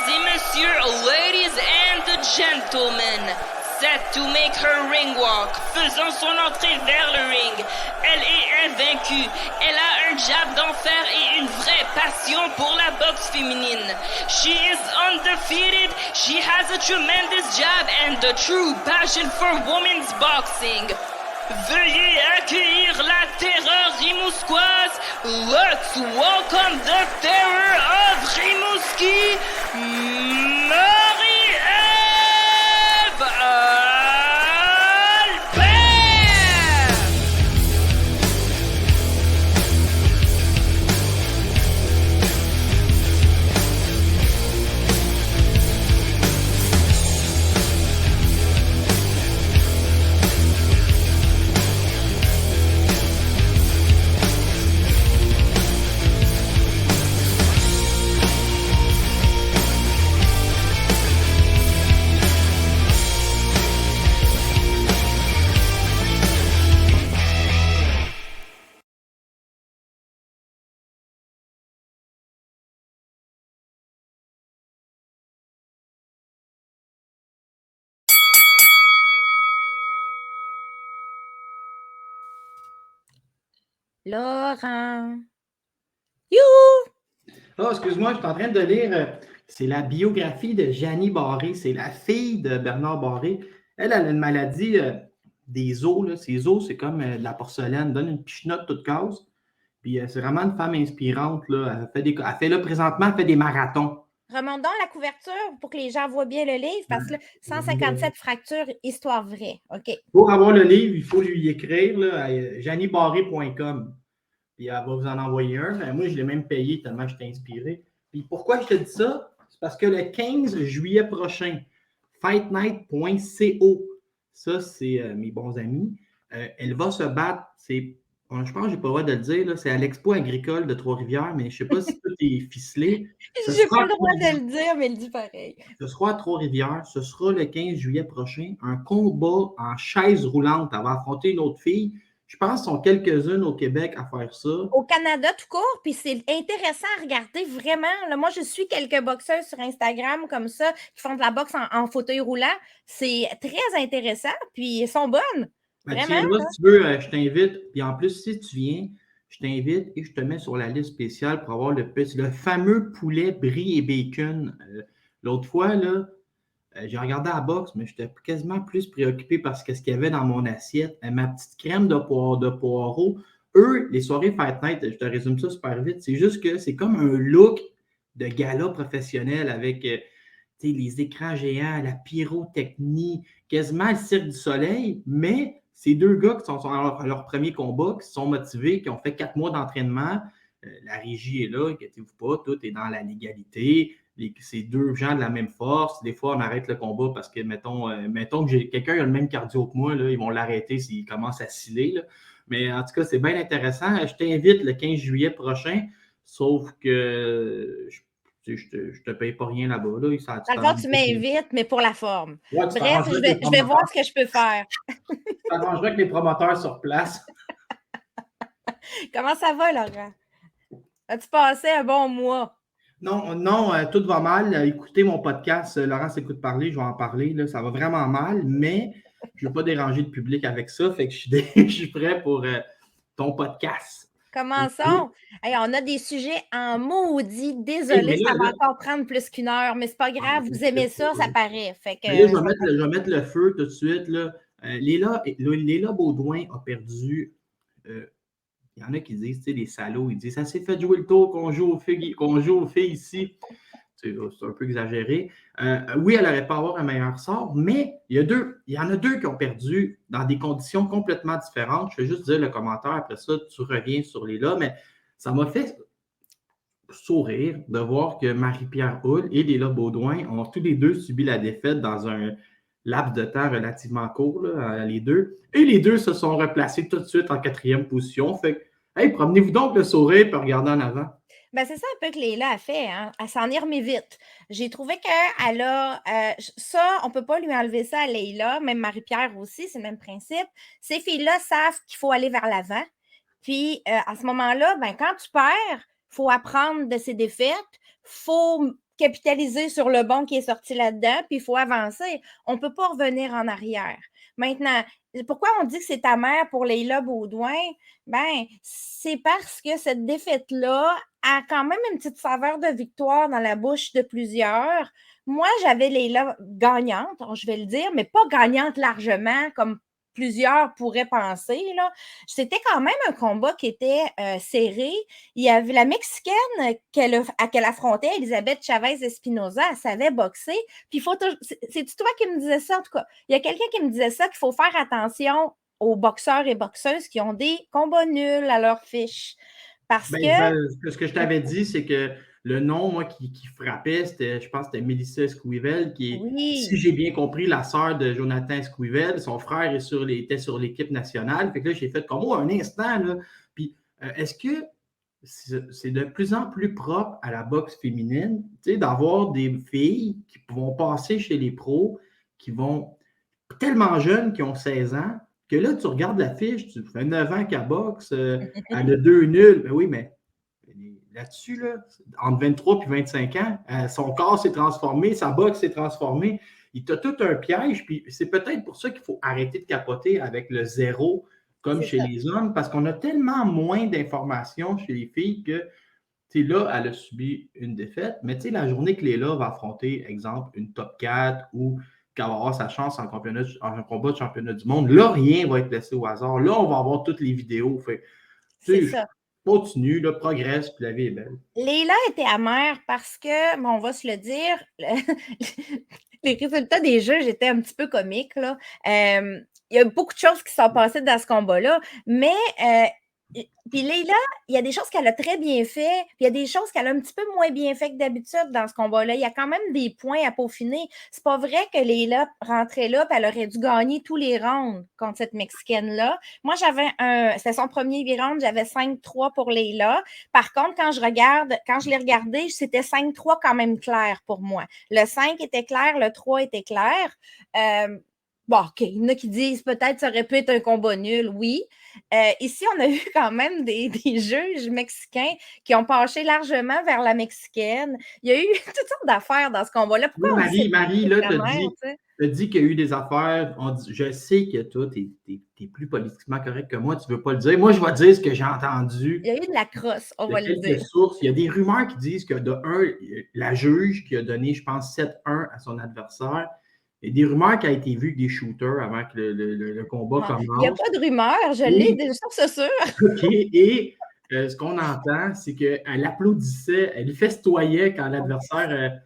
et messieurs, ladies and gentlemen, set to make her ring walk, faisant son entrée vers le ring. Elle est invaincue, elle a un jab d'enfer et une vraie passion pour la boxe féminine. She is undefeated, she has a tremendous jab and a true passion for women's boxing. Veuillez accueillir la terreur rimouskoise. Let's welcome the terror of Rimouski, Marie-Ève Albert! Laurent. Youhou! Oh, excuse-moi, je suis en train de lire. C'est la biographie de Jeannie Barré. C'est la fille de Bernard Barré. Elle a une maladie des os. Là. Ses os, c'est comme de la porcelaine. Donne une pichenote toute casse. Puis c'est vraiment une femme inspirante. Là. Elle fait là, présentement, elle fait des marathons. Remontons la couverture pour que les gens voient bien le livre, parce que là, 157 fractures, histoire vraie. OK. Pour avoir le livre, il faut lui écrire là, à janniebarré.com. Puis elle va vous en envoyer un. Moi, je l'ai même payé tellement j'étais inspiré. Puis pourquoi je te dis ça? C'est parce que le 15 juillet prochain, fightnight.co, ça, c'est mes bons amis, elle va se battre, je pense que je n'ai pas le droit de le dire, là, c'est à l'Expo agricole de Trois-Rivières, mais je ne sais pas si tout est ficelé. Je n'ai pas le droit de le dire, mais il dit pareil. Ce sera à Trois-Rivières, ce sera le 15 juillet prochain, un combat en chaise roulante. Elle va affronter une autre fille. Je pense qu'ils sont quelques-unes au Québec à faire ça. Au Canada, tout court, puis c'est intéressant à regarder vraiment. Là, moi, je suis quelques boxeurs sur Instagram comme ça qui font de la boxe en fauteuil roulant. C'est très intéressant, puis elles sont bonnes. Vraiment. Tiens, si tu veux, je t'invite. Puis en plus, si tu viens, je t'invite et je te mets sur la liste spéciale pour avoir le fameux poulet brie et bacon. L'autre fois, là, j'ai regardé la boxe, mais j'étais quasiment plus préoccupé par ce qu'il y avait dans mon assiette. Ma petite crème de poireau. Eux, les soirées Fight Night, je te résume ça super vite, c'est juste que c'est comme un look de gala professionnel avec les écrans géants, la pyrotechnie, quasiment le Cirque du Soleil, mais ces deux gars qui sont à leur premier combat, qui sont motivés, qui ont fait 4 mois d'entraînement, la régie est là, inquiétez-vous pas, tout est dans la légalité. Ces deux gens de la même force. Des fois, on arrête le combat parce que, mettons que quelqu'un qui a le même cardio que moi, là, ils vont l'arrêter s'il commence à sciller. Là. Mais en tout cas, c'est bien intéressant. Je t'invite le 15 juillet prochain, sauf que je te paye pas rien là-bas. Là. D'accord, tu m'invites, mais pour la forme. Ouais, bref, je vais voir ce que je peux faire. Tu t'arrangeras avec les promoteurs sur place. Comment ça va, Laurent? As-tu passé un bon mois? Non, tout va mal. Écoutez mon podcast, Laurent s'écoute parler, je vais en parler. Là, ça va vraiment mal, mais je ne veux pas déranger le public avec ça. Fait que je suis prêt pour ton podcast. Commençons. Hey, on a des sujets en maudit. Désolé, ça va encore prendre plus qu'une heure, mais c'est pas grave. Vous aimez ça, ça paraît. Fait que, là, je vais mettre le feu tout de suite. Là. Léla Baudouin a perdu. Il y en a qui disent, tu sais, les salauds, ils disent ça s'est fait jouer le tour qu'on joue aux filles ici. C'est un peu exagéré. Oui, elle n'aurait pas avoir un meilleur sort, mais il y en a deux qui ont perdu dans des conditions complètement différentes. Je vais juste dire le commentaire, après ça, tu reviens sur les là, mais ça m'a fait sourire de voir que Marie-Pierre Houle et Léla Baudouin ont tous les deux subi la défaite dans un laps de temps relativement court, là, les deux. Et les deux se sont replacés tout de suite en 4e position. Fait que, hey, promenez-vous donc le sourire et regardez en avant. Ben, c'est ça un peu que Léla a fait. Hein? Elle s'en est remis vite. J'ai trouvé qu'elle a... ça, on ne peut pas lui enlever ça à Léla, même Marie-Pierre aussi, c'est le même principe. Ces filles-là savent qu'il faut aller vers l'avant. Puis, à ce moment-là, ben, quand tu perds, il faut apprendre de ses défaites. Il faut capitaliser sur le bon qui est sorti là-dedans, puis il faut avancer. On ne peut pas revenir en arrière. Maintenant, pourquoi on dit que c'est amère pour Leila Baudouin? Ben, c'est parce que cette défaite-là a quand même une petite saveur de victoire dans la bouche de plusieurs. Moi, j'avais Leila gagnante, je vais le dire, mais pas gagnante largement comme plusieurs pourraient penser. Là. C'était quand même un combat qui était serré. Il y avait la Mexicaine qu'elle affrontait, Elisabeth Chavez Espinoza, elle savait boxer. Puis c'est toi qui me disais ça, en tout cas. Il y a quelqu'un qui me disait ça, qu'il faut faire attention aux boxeurs et boxeuses qui ont des combats nuls à leur fiche. Parce que ce que je t'avais dit, c'est que le nom, moi, qui frappait, je pense que c'était Melissa Esquivel, qui est, si j'ai bien compris, la sœur de Jonathan Esquivel. Son frère était sur l'équipe nationale. Fait que là, j'ai fait comme, un instant, là. Puis, est-ce que c'est de plus en plus propre à la boxe féminine, tu sais, d'avoir des filles qui vont passer chez les pros, qui vont tellement jeunes, qui ont 16 ans, que là, tu regardes la fiche, tu fais 9 ans qu'elle boxe, elle a 2 nuls. Ben oui, mais là-dessus, là, entre 23 et 25 ans, son corps s'est transformé, sa boxe s'est transformée. Il t'a tout un piège, puis c'est peut-être pour ça qu'il faut arrêter de capoter avec le zéro comme chez les hommes, parce qu'on a tellement moins d'informations chez les filles que, tu sais, là, elle a subi une défaite, mais tu sais, la journée que Léla va affronter, exemple, une top 4 ou qu'elle va avoir sa chance en combat de championnat du monde, là, rien va être laissé au hasard. Là, on va avoir toutes les vidéos. Fait, c'est ça. Continue, là, progresse, puis la vie est belle. Leila était amère parce que, bon, on va se le dire, les résultats des jeux, j'étais un petit peu comique, là. Il y a beaucoup de choses qui sont passées dans ce combat-là, mais puis Leila, il y a des choses qu'elle a très bien fait, puis il y a des choses qu'elle a un petit peu moins bien fait que d'habitude dans ce combat-là. Il y a quand même des points à peaufiner. C'est pas vrai que Leila rentrait là, puis elle aurait dû gagner tous les rounds contre cette Mexicaine-là. Moi, c'était son premier round, j'avais 5-3 pour Leila. Par contre, quand je l'ai regardé, c'était 5-3 quand même clair pour moi. Le 5 était clair, le 3 était clair. Bon, OK, il y en a qui disent peut-être ça aurait pu être un combat nul, oui. Ici, on a eu quand même des juges mexicains qui ont penché largement vers la Mexicaine. Il y a eu toutes sortes d'affaires dans ce combat-là. Pourquoi Marie, là, t'as dit qu'il y a eu des affaires. Je sais que toi, tu es plus politiquement correct que moi, tu ne veux pas le dire. Moi, je vais dire ce que j'ai entendu. Il y a eu de la crosse, on va le dire. Sources. Il y a des rumeurs qui disent que, la juge qui a donné, je pense, 7-1 à son adversaire. Il y a des rumeurs qui ont été vues avec des shooters avant que le combat commence. Il n'y a pas de rumeurs, je l'ai des sources sûres. OK. Et ce qu'on entend, c'est qu'elle applaudissait, elle festoyait quand l'adversaire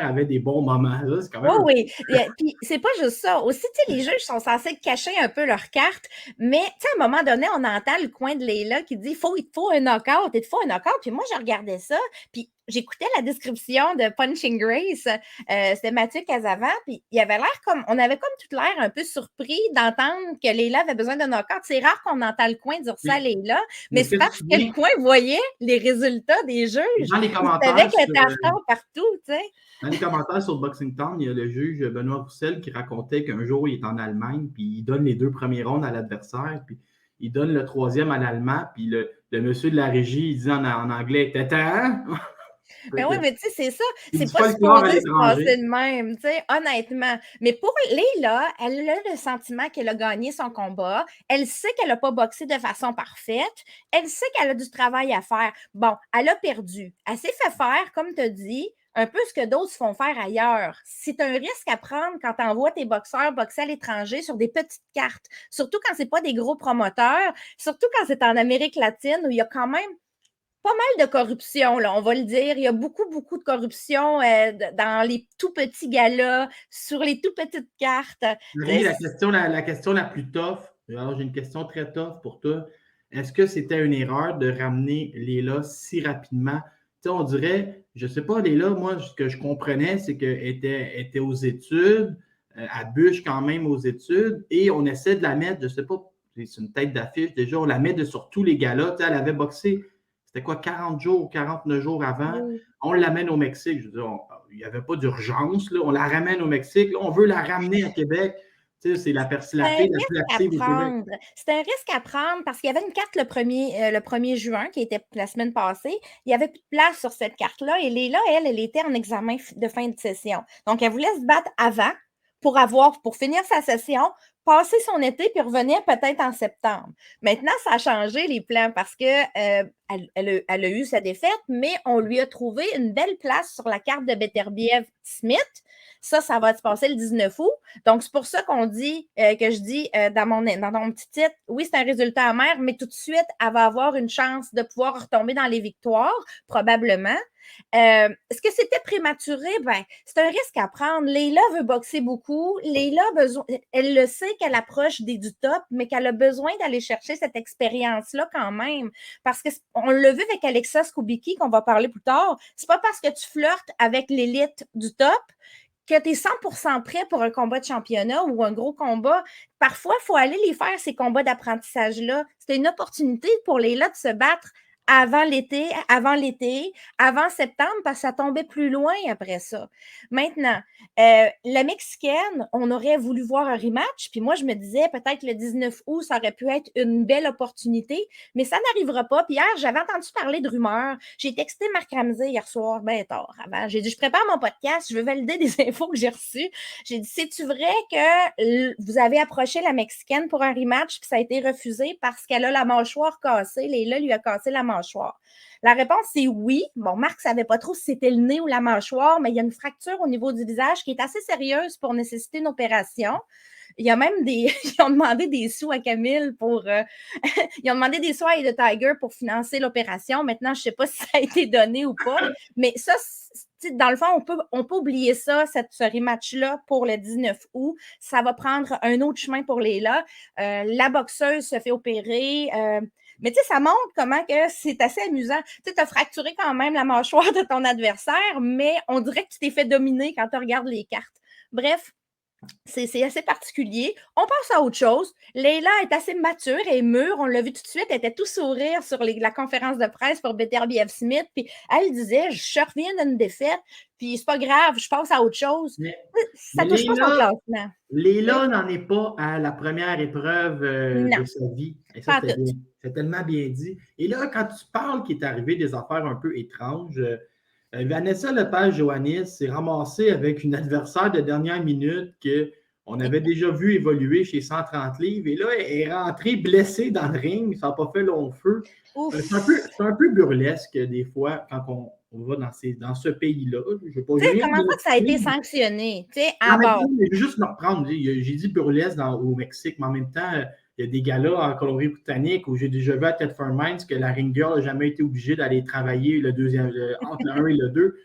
avait des bons moments. Là, c'est quand même oui. Puis c'est pas juste ça. Aussi, tu sais, les juges sont censés cacher un peu leurs cartes, mais tu sais, à un moment donné, on entend le coin de Leila qui dit il faut un knockout, il te faut un knockout. Puis moi, je regardais ça, puis j'écoutais la description de Punching Grace, c'était Mathieu Casavant, puis il avait l'air on avait comme tout l'air un peu surpris d'entendre que Leila avait besoin d'un knockout. C'est rare qu'on entend le coin dire ça à Leila, mais c'est parce que le coin voyait les résultats des juges. Dans les commentaires. Il savait qu'elle était en retard partout, tu sais. Dans les commentaires sur Boxing Town, il y a le juge Benoît Roussel qui racontait qu'un jour, il est en Allemagne, puis il donne les 2 premiers rounds à l'adversaire, puis il donne le 3e à l'Allemand, puis le monsieur de la régie, il dit en anglais « T'attends? » Ben oui, mais tu sais, c'est ça. C'est pas supposé se passer de même, tu sais, honnêtement. Mais pour Leila, elle a le sentiment qu'elle a gagné son combat. Elle sait qu'elle n'a pas boxé de façon parfaite. Elle sait qu'elle a du travail à faire. Bon, elle a perdu. Elle s'est fait faire, comme tu as dit, un peu ce que d'autres font faire ailleurs. C'est un risque à prendre quand tu envoies tes boxeurs boxer à l'étranger sur des petites cartes. Surtout quand ce n'est pas des gros promoteurs. Surtout quand c'est en Amérique latine où il y a quand même pas mal de corruption, là, on va le dire. Il y a beaucoup, beaucoup de corruption dans les tout petits galas, sur les tout petites cartes. Marie, la question la plus tough, alors j'ai une question très tough pour toi. Est-ce que c'était une erreur de ramener Leila si rapidement? Tu sais, on dirait, je ne sais pas, Leila, moi, ce que je comprenais, c'est qu'elle était aux études, elle bûche quand même aux études, et on essaie de la mettre, je ne sais pas, c'est une tête d'affiche déjà, on la met sur tous les galas. Tu sais, elle avait boxé. C'était quoi, 40 jours, 49 jours avant? Oui. On l'amène au Mexique. Je veux dire, il n'y avait pas d'urgence. Là. On la ramène au Mexique. Là, on veut la ramener à Québec. Tu sais, c'est la C'est un fille la plus risque à active au Québec. prendre. C'est un risque à prendre parce qu'il y avait une carte le 1er juin, qui était la semaine passée. Il n'y avait plus de place sur cette carte-là. Et Léla, elle était en examen de fin de session. Donc, elle voulait se battre avant pour finir sa session, passer son été puis revenir peut-être en septembre. Maintenant, ça a changé les plans parce que elle a eu sa défaite, mais on lui a trouvé une belle place sur la carte de Beterbiev-Smith. Ça va se passer le 19 août. Donc, c'est pour ça qu'on dit, que je dis dans mon petit titre, oui, c'est un résultat amer, mais tout de suite, elle va avoir une chance de pouvoir retomber dans les victoires, probablement. Est-ce que c'était prématuré? Ben, c'est un risque à prendre. Léla veut boxer beaucoup. Léla, elle le sait qu'elle approche du top, mais qu'elle a besoin d'aller chercher cette expérience-là quand même. Parce qu'on l'a vu avec Alexa Skubicki, qu'on va parler plus tard. C'est pas parce que tu flirtes avec l'élite du top que tu es 100% prêt pour un combat de championnat ou un gros combat. Parfois, il faut aller les faire, ces combats d'apprentissage-là. C'était une opportunité pour Léla de se battre avant l'été, avant septembre, parce que ça tombait plus loin après ça. Maintenant, la Mexicaine, on aurait voulu voir un rematch, puis moi, je me disais, peut-être le 19 août, ça aurait pu être une belle opportunité, mais ça n'arrivera pas. Puis hier, j'avais entendu parler de rumeurs. J'ai texté Marc Ramsey hier soir, ben tard, avant. J'ai dit, je prépare mon podcast, je veux valider des infos que j'ai reçues. J'ai dit, c'est-tu vrai que vous avez approché la Mexicaine pour un rematch, puis ça a été refusé parce qu'elle a la mâchoire cassée, Léla lui a cassé la mâchoire? La réponse, c'est oui. Bon, Marc ne savait pas trop si c'était le nez ou la mâchoire, mais il y a une fracture au niveau du visage qui est assez sérieuse pour nécessiter une opération. Il y a même ils ont demandé des sous à Camille ils ont demandé des sous à The Tiger pour financer l'opération. Maintenant, je ne sais pas si ça a été donné ou pas, mais ça, dans le fond, on peut oublier ça, ce rematch-là pour le 19 août. Ça va prendre un autre chemin pour Léla. La boxeuse se fait opérer. Mais tu sais, ça montre comment que c'est assez amusant. Tu sais, tu as fracturé quand même la mâchoire de ton adversaire, mais on dirait que tu t'es fait dominer quand tu regardes les cartes. Bref, c'est assez particulier. On passe à autre chose. Léla est assez mature et mûre. On l'a vu tout de suite. Elle était tout sourire sur la conférence de presse pour Beterbiev-Smith. Puis elle disait, je reviens d'une défaite, puis c'est pas grave, je passe à autre chose. Ça touche pas son classement. Léla n'en est pas à la première épreuve de sa vie. Et ça, c'est tellement bien dit. Et là, quand tu parles qu'il est arrivé des affaires un peu étranges, Vanessa Lepage-Joannis s'est ramassée avec une adversaire de dernière minute qu'on avait déjà vu évoluer chez 130 livres. Et là, elle est rentrée blessée dans le ring. Ça n'a pas fait long feu. C'est un peu burlesque des fois quand on va dans ce pays-là. Tu sais, comment ça a été sanctionné? Tu sais, à bord. Je vais juste me reprendre. J'ai dit burlesque au Mexique, mais en même temps, il y a des gars-là en Colombie-Britannique où j'ai déjà vu à Thetford Mines que la ring girl n'a jamais été obligée d'aller travailler entre le 1 et le 2.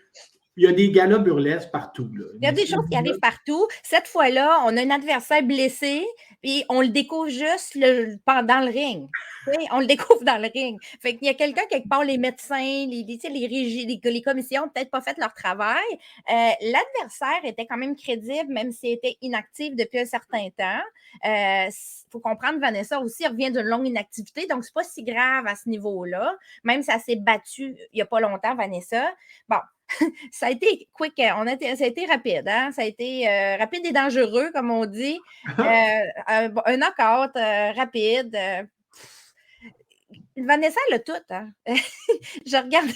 Il y a des galas burlesques partout. Là. Il y a des choses qui arrivent partout. Cette fois-là, on a un adversaire blessé, puis on le découvre juste pendant le ring. On le découvre dans le ring. Fait qu'il y a quelqu'un quelque part, les médecins, les régies, les commissions, peut-être pas fait leur travail. L'adversaire était quand même crédible, même s'il était inactif depuis un certain temps. Faut comprendre, Vanessa aussi revient d'une longue inactivité, donc c'est pas si grave à ce niveau-là. Même si elle s'est battue il n'y a pas longtemps, Vanessa. Bon. Ça a été quick, ça a été rapide, hein? Ça a été rapide et dangereux, comme on dit. Un knockout rapide. Vanessa, elle a tout, hein? Je regardais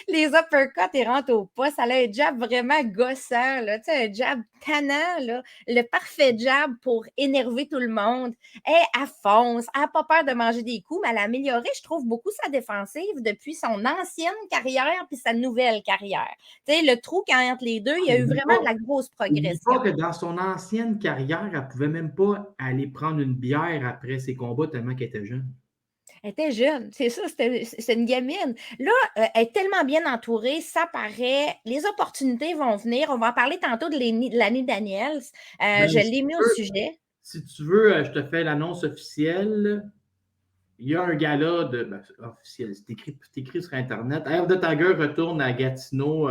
les uppercuts et rentrent au poste. Elle a un jab vraiment gossant, là. Tu sais, un jab tannant, là. Le parfait jab pour énerver tout le monde. Elle fonce. Elle n'a pas peur de manger des coups, mais elle a amélioré, je trouve, beaucoup sa défensive depuis son ancienne carrière puis sa nouvelle carrière. Tu sais, le trou entre les deux, il y a eu vraiment de la grosse progression. Je crois que dans son ancienne carrière, elle ne pouvait même pas aller prendre une bière après ses combats tellement qu'elle était jeune. Elle était jeune, c'est ça, c'est une gamine. Là, elle est tellement bien entourée, ça paraît. Les opportunités vont venir. On va en parler tantôt de l'année Daniels. Je l'ai mis au sujet. Si tu veux, je te fais l'annonce officielle. Il y a un gala officiel, c'est écrit sur Internet. Eye of the Tiger retourne à Gatineau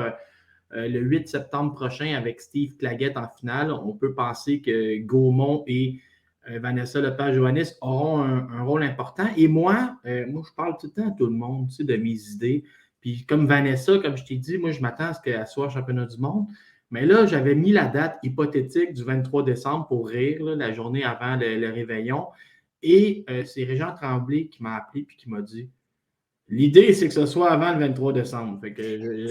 le 8 septembre prochain avec Steve Claggett en finale. On peut penser que Gaumont et Vanessa Lepage-Joannis auront un rôle important. Et moi, je parle tout le temps à tout le monde, tu sais, de mes idées. Puis comme Vanessa, comme je t'ai dit, moi, je m'attends à ce qu'elle soit championnat du monde. Mais là, j'avais mis la date hypothétique du 23 décembre pour rire, là, la journée avant le réveillon. Et c'est Régent Tremblay qui m'a appelé et qui m'a dit l'idée, c'est que ce soit avant le 23 décembre. Fait que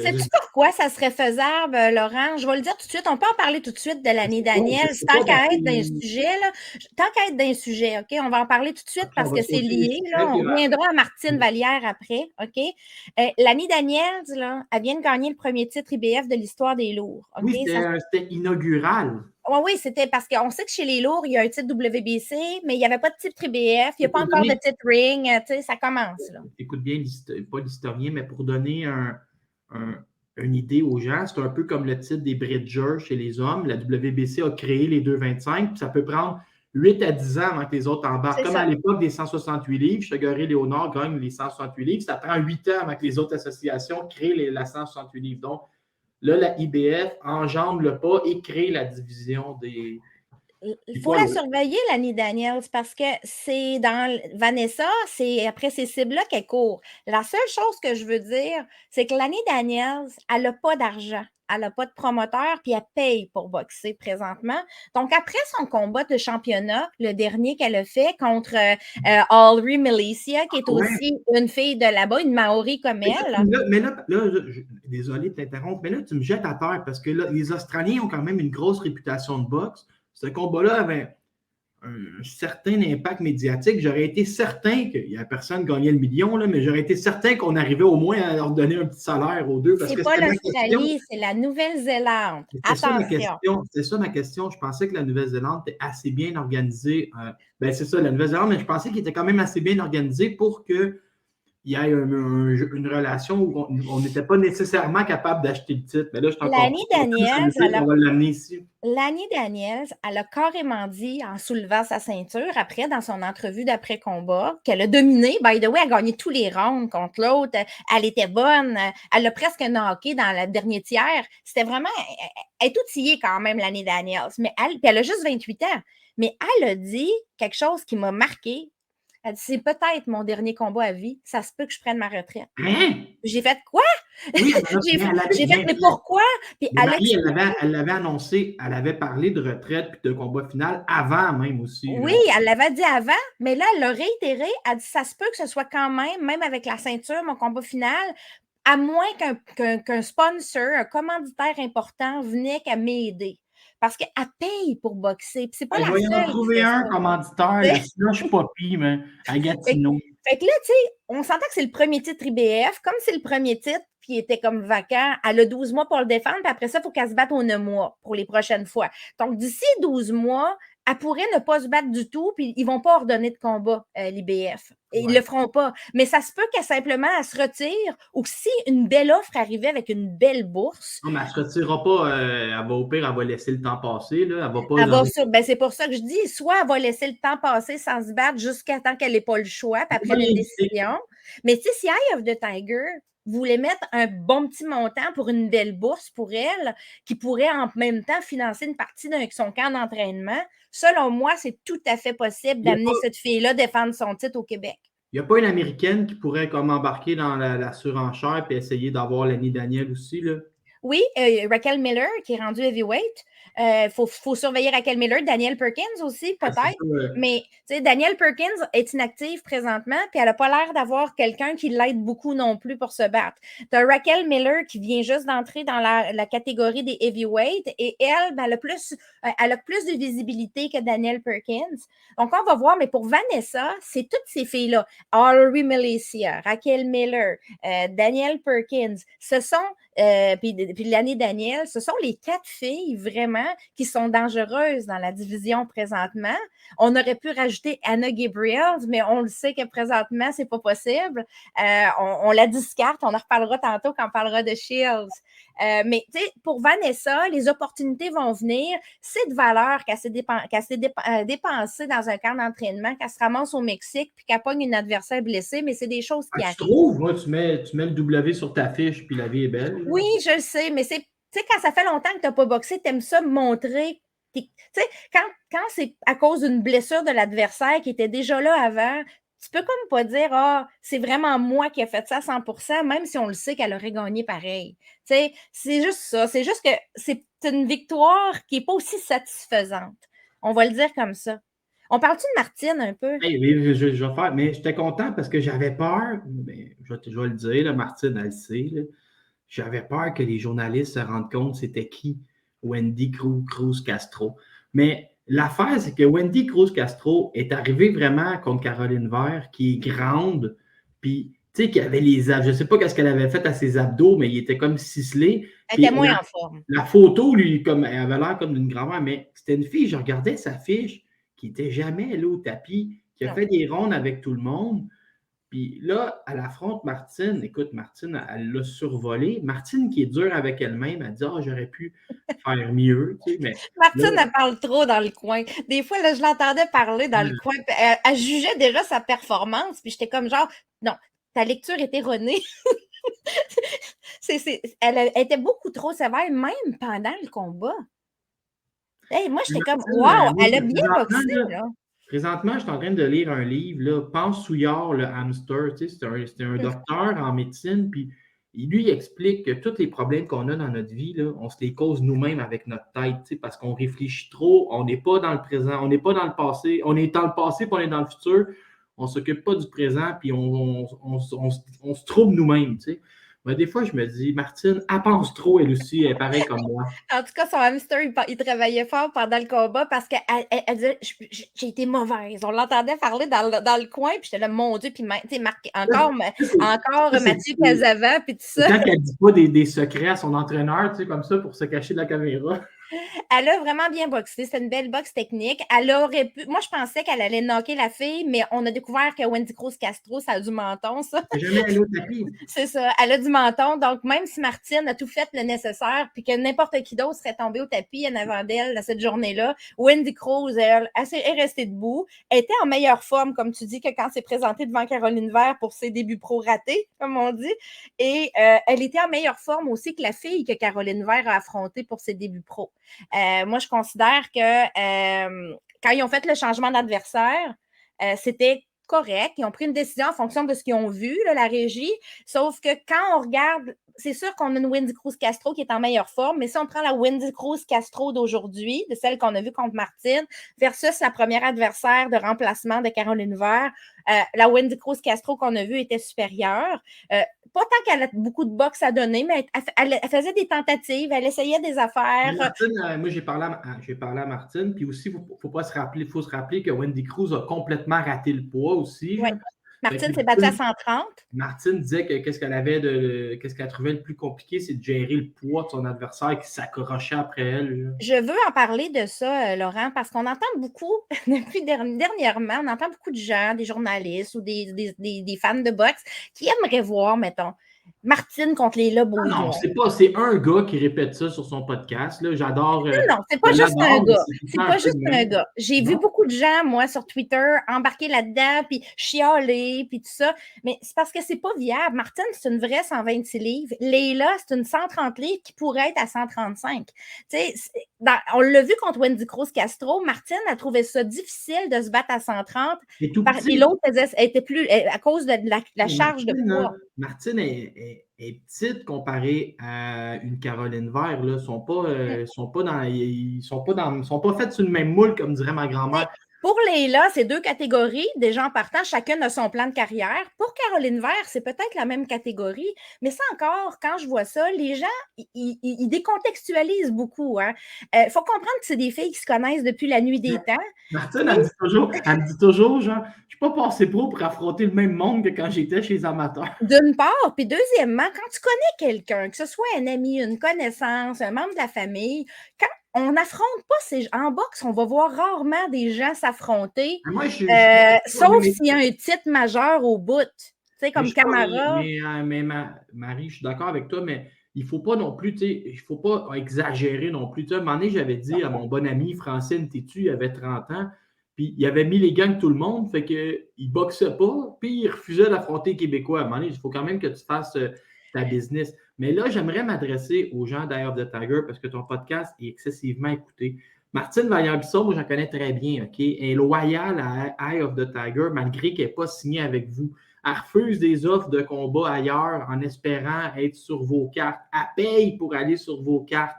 Sais-tu pourquoi ça serait faisable, Laurent? Je vais le dire tout de suite. On peut en parler tout de suite de l'année Daniels. Tant qu'à être d'un sujet, là. Tant qu'à être d'un sujet, OK? On va en parler tout de suite parce que c'est lié. Là. On reviendra à Martine Vallière après, OK? L'année Daniels, là, elle vient de gagner le premier titre IBF de l'histoire des lourds. OK? Oui, c'était inaugural. Oui, c'était parce qu'on sait que chez les lourds, il y a un titre WBC, mais il n'y avait pas de titre IBF, il n'y a pas encore de titre ring, tu sais, ça commence. Là. Écoute bien, pas l'historien, mais pour donner une idée aux gens, c'est un peu comme le titre des Bridgers chez les hommes. La WBC a créé les 2,25, puis ça peut prendre 8 à 10 ans avant que les autres embarquent. Comme à l'époque des 168 livres, Sugar Ray Léonard gagne les 168 livres, ça prend 8 ans avant que les autres associations créent la 168 livres. Donc, là, la IBF enjambe le pas et crée la division des... Il faut la surveiller, l'année Daniels, parce que c'est dans Vanessa, c'est après ces cibles-là qu'elle court. La seule chose que je veux dire, c'est que l'année Daniels, elle n'a pas d'argent. Elle n'a pas de promoteur, puis elle paye pour boxer présentement. Donc, après son combat de championnat, le dernier qu'elle a fait contre Alry Milicia, qui est aussi une fille de là-bas, une Maori comme elle. Mais là, désolé de t'interrompre, mais là, tu me jettes à terre parce que là, les Australiens ont quand même une grosse réputation de boxe. Ce combat-là avait un certain impact médiatique. J'aurais été certain qu'il n'y a personne qui gagnait le million, là, mais j'aurais été certain qu'on arrivait au moins à leur donner un petit salaire aux deux. C'est pas l'Australie, c'est la Nouvelle-Zélande. Attention. C'est ça ma question. Je pensais que la Nouvelle-Zélande était assez bien organisée. C'est ça, la Nouvelle-Zélande, mais je pensais qu'il était quand même assez bien organisé pour que il y a une relation où on n'était pas nécessairement capable d'acheter le titre. Mais là, je suis encore on va l'amener ici. L'année Daniels, elle a carrément dit, en soulevant sa ceinture, après, dans son entrevue d'après-combat, qu'elle a dominé. By the way, elle a gagné tous les rounds contre l'autre. Elle était bonne. Elle a presque knocké dans le dernier tiers. C'était vraiment... Elle est outillée quand même, l'année Daniels. Mais elle a juste 28 ans. Mais elle a dit quelque chose qui m'a marqué. Elle dit, c'est peut-être mon dernier combat à vie. Ça se peut que je prenne ma retraite. Hein? J'ai fait quoi? Oui, j'ai fait, mais pourquoi? Puis elle l'avait annoncé, elle avait parlé de retraite puis de combat final avant même aussi. Oui, elle l'avait dit avant, mais là, elle l'a réitéré. Elle dit, ça se peut que ce soit quand même avec la ceinture, mon combat final, à moins qu'un sponsor, un commanditaire important venait qu'à m'aider. Parce qu'elle paye pour boxer. C'est pas la seule. Je vais en trouver un commanditaire. Là, je suis pas pire, mais à Gatineau. Fait que là, tu sais, on s'entend que c'est le premier titre IBF. Comme c'est le premier titre, puis il était comme vacant, elle a 12 mois pour le défendre, puis après ça, il faut qu'elle se batte au 9 mois pour les prochaines fois. Donc, d'ici 12 mois, elle pourrait ne pas se battre du tout, puis ils ne vont pas ordonner de combat, l'IBF. Ils ne le feront pas. Mais ça se peut qu'elle simplement elle se retire, ou que si une belle offre arrivait avec une belle bourse. Non, mais elle ne se retirera pas. Elle va au pire, elle va laisser le temps passer. Là. Elle va pas. C'est pour ça que je dis, soit elle va laisser le temps passer sans se battre jusqu'à temps qu'elle n'ait pas le choix, puis après une décision. Mais tu sais, si Eye of the Tiger voulait mettre un bon petit montant pour une belle bourse pour elle, qui pourrait en même temps financer une partie de son camp d'entraînement, selon moi, c'est tout à fait possible d'amener cette fille-là défendre son titre au Québec. Il n'y a pas une Américaine qui pourrait comme embarquer dans la surenchère et essayer d'avoir l'année Daniel aussi, là? Oui, Raquel Miller, qui est rendue heavyweight. Faut surveiller Raquel Miller. Danielle Perkins aussi, peut-être. Mais Danielle Perkins est inactive présentement, puis elle n'a pas l'air d'avoir quelqu'un qui l'aide beaucoup non plus pour se battre. Tu as Raquel Miller qui vient juste d'entrer dans la catégorie des heavyweight, et elle, ben, elle a plus de visibilité que Danielle Perkins. Donc, on va voir, mais pour Vanessa, c'est toutes ces filles-là. Alry Milicia, Raquel Miller, Danielle Perkins, ce sont... puis l'année Daniel, ce sont les 4 filles vraiment qui sont dangereuses dans la division présentement. On aurait pu rajouter Anna Gabriels, mais on le sait que présentement, c'est pas possible. On la discarte, on en reparlera tantôt quand on parlera de Shields. Mais tu sais, pour Vanessa, les opportunités vont venir. C'est de valeur qu'elle s'est dépensée dans un camp d'entraînement, qu'elle se ramasse au Mexique puis qu'elle pogne une adversaire blessée, mais c'est des choses qui arrivent. Tu trouves? Moi, tu mets le W sur ta fiche puis la vie est belle. Oui, je le sais, mais c'est, tu sais, quand ça fait longtemps que tu n'as pas boxé, tu aimes ça montrer. Tu sais, quand c'est à cause d'une blessure de l'adversaire qui était déjà là avant, tu peux comme pas dire, ah, c'est vraiment moi qui ai fait ça à 100%, même si on le sait qu'elle aurait gagné pareil. Tu sais, c'est juste ça. C'est juste que c'est une victoire qui n'est pas aussi satisfaisante. On va le dire comme ça. On parle-tu de Martine un peu? Hey, oui, je vais faire, mais j'étais content parce que j'avais peur, mais je vais le dire, là, Martine, elle le sait, là, j'avais peur que les journalistes se rendent compte c'était qui Wendy Cruz Castro. Mais l'affaire, c'est que Wendy Cruz Castro est arrivée vraiment contre Caroline Vert, qui est grande, puis tu sais, qui avait les abdos. Je ne sais pas ce qu'elle avait fait à ses abdos, mais il était comme ciselé. Elle était moins en forme. La photo, lui, comme, elle avait l'air comme d'une grand-mère, mais c'était une fille, je regardais sa fiche, qui n'était jamais là au tapis, qui a fait des rondes avec tout le monde. Puis là, elle affronte Martine. Écoute, Martine, elle l'a survolée. Martine, qui est dure avec elle-même, elle dit « Ah, j'aurais pu faire mieux. » tu sais, mais Martine, là, elle parle trop dans le coin. Des fois, là, je l'entendais parler dans le coin. Elle jugeait déjà sa performance. Puis j'étais comme genre, non, ta lecture est erronée. Elle était beaucoup trop sévère, même pendant le combat. Hey, moi, j'étais comme, wow, elle a bien boxé, là. Présentement, je suis en train de lire un livre, là, Pense Souillard, le hamster. Tu sais, c'est un docteur en médecine, puis lui, il explique que tous les problèmes qu'on a dans notre vie, là, on se les cause nous-mêmes avec notre tête, tu sais, parce qu'on réfléchit trop, on n'est pas dans le présent, on n'est pas dans le passé, on est dans le passé, puis on est dans le futur, on ne s'occupe pas du présent, puis on se trouble nous-mêmes, tu sais. Mais des fois, je me dis, Martine, elle pense trop, elle aussi, elle est pareille comme moi. En tout cas, son hamster, il travaillait fort pendant le combat parce qu'elle disait, j'ai été mauvaise. On l'entendait parler dans le coin, puis j'étais là, mon Dieu, puis tu sais, encore Mathieu Casavant, puis tout ça. Quand elle ne dit pas des secrets à son entraîneur, tu sais, comme ça, pour se cacher de la caméra. Elle a vraiment bien boxé. C'est une belle boxe technique. Elle aurait pu. Moi, je pensais qu'elle allait knocker la fille, mais on a découvert que Wendy Cruz Castro, ça a du menton, ça. Jamais elle a au tapis. C'est ça. Elle a du menton. Donc, même si Martine a tout fait le nécessaire, puis que n'importe qui d'autre serait tombé au tapis en avant d'elle cette journée-là, Wendy Cruz, elle est restée debout. Elle était en meilleure forme, comme tu dis, que quand c'est présenté devant Caroline Vert pour ses débuts pro ratés, comme on dit. Et elle était en meilleure forme aussi que la fille que Caroline Vert a affrontée pour ses débuts pro. Moi, je considère que quand ils ont fait le changement d'adversaire, c'était correct. Ils ont pris une décision en fonction de ce qu'ils ont vu, là, la régie. Sauf que quand on regarde, c'est sûr qu'on a une Wendy Cruz Castro qui est en meilleure forme, mais si on prend la Wendy Cruz Castro d'aujourd'hui, de celle qu'on a vue contre Martine, versus la première adversaire de remplacement de Caroline Vert, la Wendy Cruz Castro qu'on a vue était supérieure. Pas tant qu'elle a beaucoup de boxe à donner, mais elle faisait des tentatives, elle essayait des affaires. Martine, moi, j'ai parlé à Martine, puis aussi, il faut se rappeler que Wendy Cruz a complètement raté le poids aussi. Ouais. Martine s'est battue à 130. Martine disait que qu'est-ce qu'elle trouvait le plus compliqué, c'est de gérer le poids de son adversaire qui s'accrochait après elle. Là. Je veux en parler de ça, Laurent, parce qu'on entend beaucoup, depuis dernièrement, on entend beaucoup de gens, des journalistes ou des fans de boxe qui aimeraient voir, mettons, Martine contre Léla Beaudoin. Non, c'est un gars qui répète ça sur son podcast. Là. J'adore. Non, c'est pas juste un gars. C'est pas juste un gars. J'ai vu beaucoup de gens, moi, sur Twitter, embarquer là-dedans, puis chialer, puis tout ça. Mais c'est parce que c'est pas viable. Martine, c'est une vraie 126 livres. Léla, c'est une 130 livres qui pourrait être à 135. Tu sais, on l'a vu contre Wendy Cruz Castro. Martine a trouvé ça difficile de se battre à 130. Et l'autre, elle était plus à cause de la charge de poids. Martine est petite comparée à une Caroline Vert. Ils ne sont pas faits sur le même moule, comme dirait ma grand-mère. Pour Léla, c'est deux catégories. Déjà en partant, chacune a son plan de carrière. Pour Caroline Vert, c'est peut-être la même catégorie. Mais ça encore, quand je vois ça, les gens, ils décontextualisent beaucoup. Il faut comprendre que c'est des filles qui se connaissent depuis la nuit des temps. Martine, elle me dit toujours, genre, je ne suis pas passé pour affronter le même monde que quand j'étais chez les amateurs. D'une part, puis deuxièmement, quand tu connais quelqu'un, que ce soit un ami, une connaissance, un membre de la famille, quand on n'affronte pas en boxe, on va voir rarement des gens s'affronter, sauf s'il y a un titre majeur au bout, tu sais, comme Camara. Mais Marie, je suis d'accord avec toi, mais il ne faut pas non plus, il faut pas exagérer non plus. À un moment donné, j'avais dit à mon bon ami Francine Tétu, il avait 30 ans, puis il avait mis les gangs tout le monde, fait qu'il ne boxait pas, puis il refusait d'affronter les Québécois. À un moment donné, il faut quand même que tu fasses ta business. Mais là, j'aimerais m'adresser aux gens d'Eye of the Tiger parce que ton podcast est excessivement écouté. Martine Vaillant-Bisson, moi, je la connais très bien, OK? Elle est loyale à Eye of the Tiger, malgré qu'elle n'est pas signée avec vous. Elle refuse des offres de combat ailleurs en espérant être sur vos cartes. Elle paye pour aller sur vos cartes.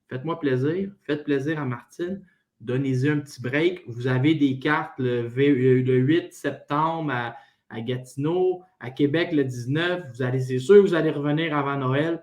Faites-moi plaisir. Faites plaisir à Martine. Donnez-y un petit break. Vous avez des cartes le 8 septembre à Gatineau, à Québec le 19. C'est sûr que vous allez revenir avant Noël.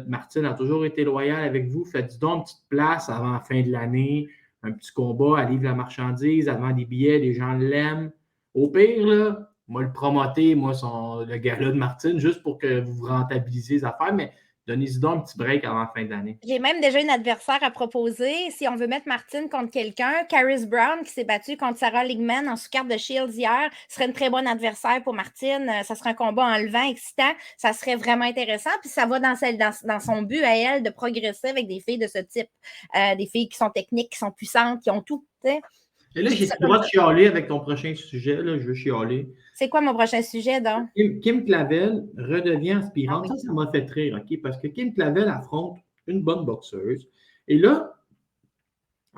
Martine a toujours été loyale avec vous. Faites donc une petite place avant la fin de l'année. Un petit combat, elle livre la marchandise, elle vend des billets, les gens l'aiment. Au pire, là, moi, le promoter, le gala de Martine, juste pour que vous rentabilisiez les affaires, mais donnez-y donc un petit break avant la fin d'année. J'ai même déjà une adversaire à proposer. Si on veut mettre Martine contre quelqu'un, Caris Brown, qui s'est battue contre Sarah Ligman en sous-carte de Shields hier, serait une très bonne adversaire pour Martine. Ça serait un combat enlevant, excitant. Ça serait vraiment intéressant. Puis ça va dans son but à elle de progresser avec des filles de ce type. Des filles qui sont techniques, qui sont puissantes, qui ont tout. T'sais. Et là, j'ai le droit de chialer avec ton prochain sujet. Là, je veux chialer. C'est quoi mon prochain sujet, donc? Kim Clavel redevient aspirante. Ça m'a fait rire, OK? Parce que Kim Clavel affronte une bonne boxeuse. Et là,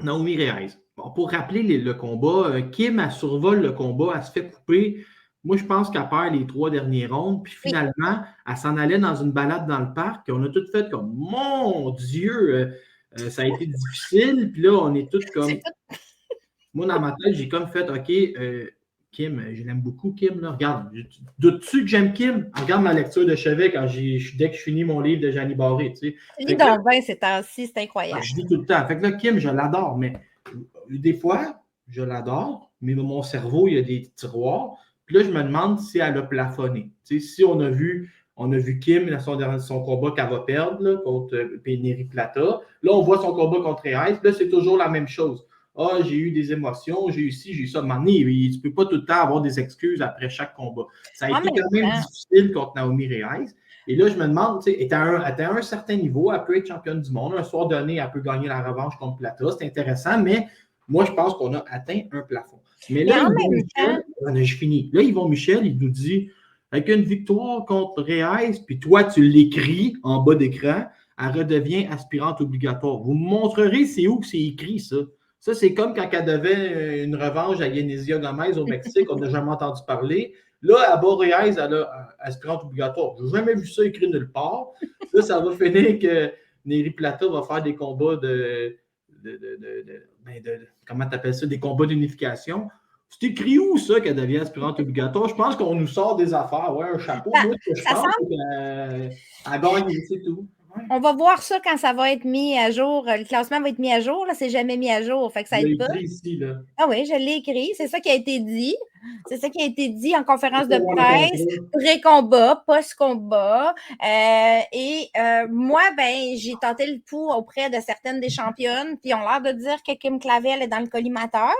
Naomi Reyes. Bon, pour rappeler le combat, Kim, elle survole le combat, elle se fait couper. Moi, je pense qu'elle perd les 3 derniers rounds. Puis finalement, elle s'en allait dans une balade dans le parc. Et on a tout fait comme, mon Dieu, ça a été difficile. Puis là, on est tous comme... Moi, dans ma tête, j'ai comme fait, OK, Kim, je l'aime beaucoup, Kim. Là. Regarde, doutes-tu que j'aime Kim? Regarde ma lecture de chevet dès que je finis mon livre de Jeannie Barré. Tu sais. Lis donc bien ces temps-ci, c'est incroyable. Je lis tout le temps. Fait que là, Kim, je l'adore, mais des fois, je l'adore, mais mon cerveau, il y a des tiroirs. Puis là, je me demande si elle a plafonné. Tu sais, si on a vu Kim dans son combat qu'elle va perdre là, contre Pénéry Plata. Là, on voit son combat contre Reyes. Là, c'est toujours la même chose. Ah, j'ai eu des émotions, j'ai eu ci, j'ai eu ça. Tu ne peux pas tout le temps avoir des excuses après chaque combat. Ça a été quand même difficile contre Naomi Reyes. Et là, je me demande, tu sais, à un certain niveau, elle peut être championne du monde. Un soir donné, elle peut gagner la revanche contre Plata. C'est intéressant, mais moi, je pense qu'on a atteint un plafond. Mais là, je finis. Là, Yvon Michel, il nous dit, avec une victoire contre Reyes, puis toi, tu l'écris en bas d'écran, elle redevient aspirante obligatoire. Vous me montrerez c'est où que c'est écrit, ça. Ça, c'est comme quand elle devait une revanche à Yenesia Gomez au Mexique, on n'a jamais entendu parler. Là, à Reyes, elle a aspirante obligatoire. Je n'ai jamais vu ça écrit nulle part. Là, ça va finir que Néry Plata va faire des combats comment tu appelles ça? Des combats d'unification. C'est écrit où, ça, qu'elle devient aspirante obligatoire? Je pense qu'on nous sort des affaires. Ouais, un chapeau. Moi, ce que je pense, c'est qu'elle gagne, c'est tout. On va voir ça quand ça va être mis à jour. Le classement va être mis à jour. Là, c'est jamais mis à jour. Fait que ça aide pas. Ici, là. Ah oui, je l'ai écrit. C'est ça qui a été dit. C'est ça qui a été dit en conférence de presse. Pré-combat, post-combat. Moi, j'ai tenté le pouls auprès de certaines des championnes, puis ils ont l'air de dire que Kim Clavel est dans le collimateur.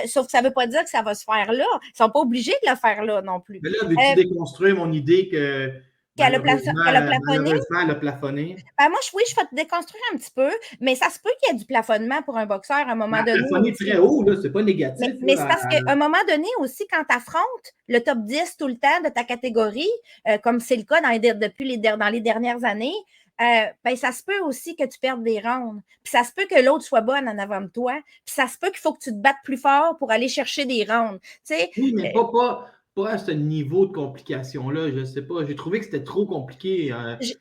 Sauf que ça ne veut pas dire que ça va se faire là. Ils ne sont pas obligés de le faire là non plus. Mais là, veux-tu déconstruire mon idée qu'elle a plafonné? Elle a plafonné. Moi, je vais te déconstruire un petit peu, mais ça se peut qu'il y ait du plafonnement pour un boxeur à un moment donné. Plafonner très haut, là, c'est pas négatif. Mais c'est parce qu'à un moment donné aussi, quand tu affrontes le top 10 tout le temps de ta catégorie, comme c'est le cas dans les dernières années, ça se peut aussi que tu perdes des rounds. Puis ça se peut que l'autre soit bonne en avant de toi. Puis ça se peut qu'il faut que tu te battes plus fort pour aller chercher des rounds. Oui, mais pas à ce niveau de complication-là, je ne sais pas. J'ai trouvé que c'était trop compliqué.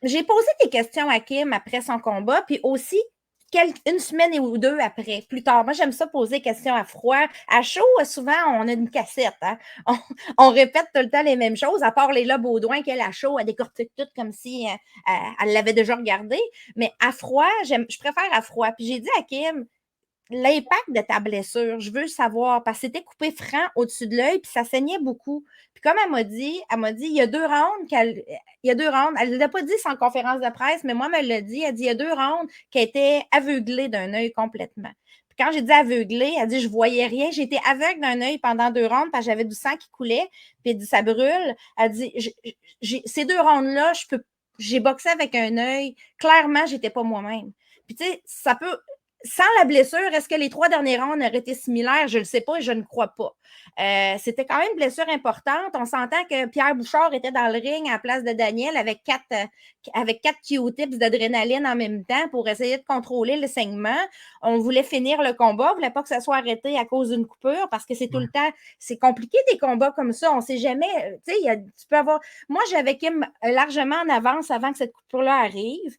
J'ai posé des questions à Kim après son combat, puis aussi une semaine ou 2 après, plus tard. Moi, j'aime ça poser des questions à froid. À chaud, souvent, on a une cassette. Hein? On répète tout le temps les mêmes choses, à part Léla Baudouin, qu'elle, à chaud, elle décortique tout comme si elle l'avait déjà regardé. Mais à froid, je préfère à froid. Puis j'ai dit à Kim, l'impact de ta blessure, je veux savoir, parce que c'était coupé franc au-dessus de l'œil, puis ça saignait beaucoup. Puis comme elle m'a dit, il y a 2 rounds elle ne l'a pas dit sans conférence de presse, mais moi, elle me l'a dit, elle dit, il y a 2 rounds qui étaient aveuglés d'un œil complètement. Puis quand j'ai dit aveuglé, elle dit, je voyais rien, j'étais aveugle d'un œil pendant 2 rounds, parce que j'avais du sang qui coulait, puis elle dit, ça brûle. Elle dit, ces 2 rounds-là, j'ai boxé avec un œil, clairement, j'étais pas moi-même. Puis tu sais, sans la blessure, est-ce que les 3 derniers rounds auraient été similaires? Je ne le sais pas et je ne crois pas. C'était quand même une blessure importante. On s'entend que Pierre Bouchard était dans le ring à la place de Daniel avec 4 Q-tips d'adrénaline en même temps pour essayer de contrôler le saignement. On voulait finir le combat. On ne voulait pas que ça soit arrêté à cause d'une coupure parce que c'est tout le temps, c'est compliqué des combats comme ça. On ne sait jamais, tu sais, tu peux avoir... Moi, j'avais Kim largement en avance avant que cette coupure-là arrive.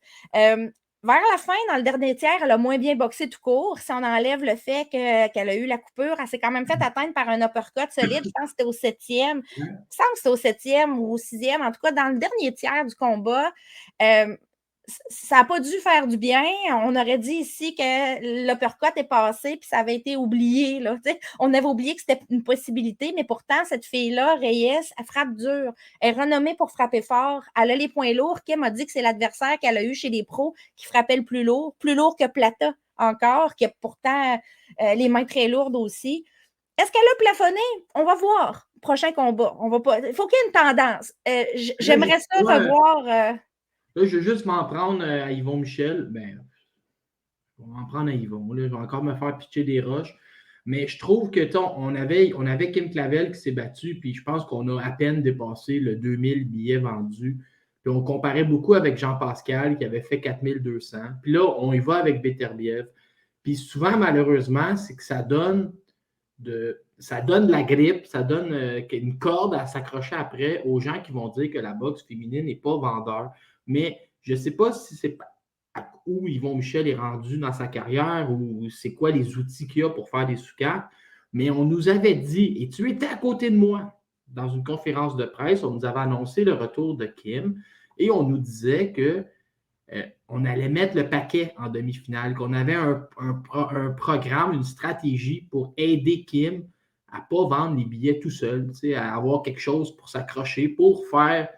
Vers la fin, dans le dernier tiers, elle a moins bien boxé tout court. Si on enlève le fait qu'elle a eu la coupure, elle s'est quand même fait atteindre par un uppercut solide. Je pense que c'était au 7e. Il me semble que c'était au 7e ou au 6e. En tout cas, dans le dernier tiers du combat, ça n'a pas dû faire du bien. On aurait dit ici que l'uppercut est passé puis ça avait été oublié. Là, on avait oublié que c'était une possibilité, mais pourtant, cette fille-là, Reyes, elle frappe dur. Elle est renommée pour frapper fort. Elle a les points lourds. Kim a dit que c'est l'adversaire qu'elle a eu chez les pros qui frappait le plus lourd que Plata encore, qui a pourtant les mains très lourdes aussi. Est-ce qu'elle a plafonné? On va voir. Prochain combat. On va pas... Il faut qu'il y ait une tendance. J'aimerais ça revoir... Là, je vais juste m'en prendre à Yvon Michel. Ben, je vais m'en prendre à Yvon. Là, je vais encore me faire pitcher des roches. Mais je trouve que on avait Kim Clavel qui s'est battu, puis je pense qu'on a à peine dépassé le 2000 billets vendus. Puis on comparait beaucoup avec Jean-Pascal qui avait fait 4200. Puis là, on y va avec Beterbiev. Puis souvent, malheureusement, c'est que ça donne de la grippe, ça donne une corde à s'accrocher après aux gens qui vont dire que la boxe féminine n'est pas vendeur. Mais je ne sais pas si c'est où Yvon Michel est rendu dans sa carrière ou c'est quoi les outils qu'il a pour faire des sous-cartes. Mais on nous avait dit, et tu étais à côté de moi dans une conférence de presse, on nous avait annoncé le retour de Kim et on nous disait que on allait mettre le paquet en demi-finale, qu'on avait un programme, une stratégie pour aider Kim à ne pas vendre les billets tout seul, à avoir quelque chose pour s'accrocher, pour faire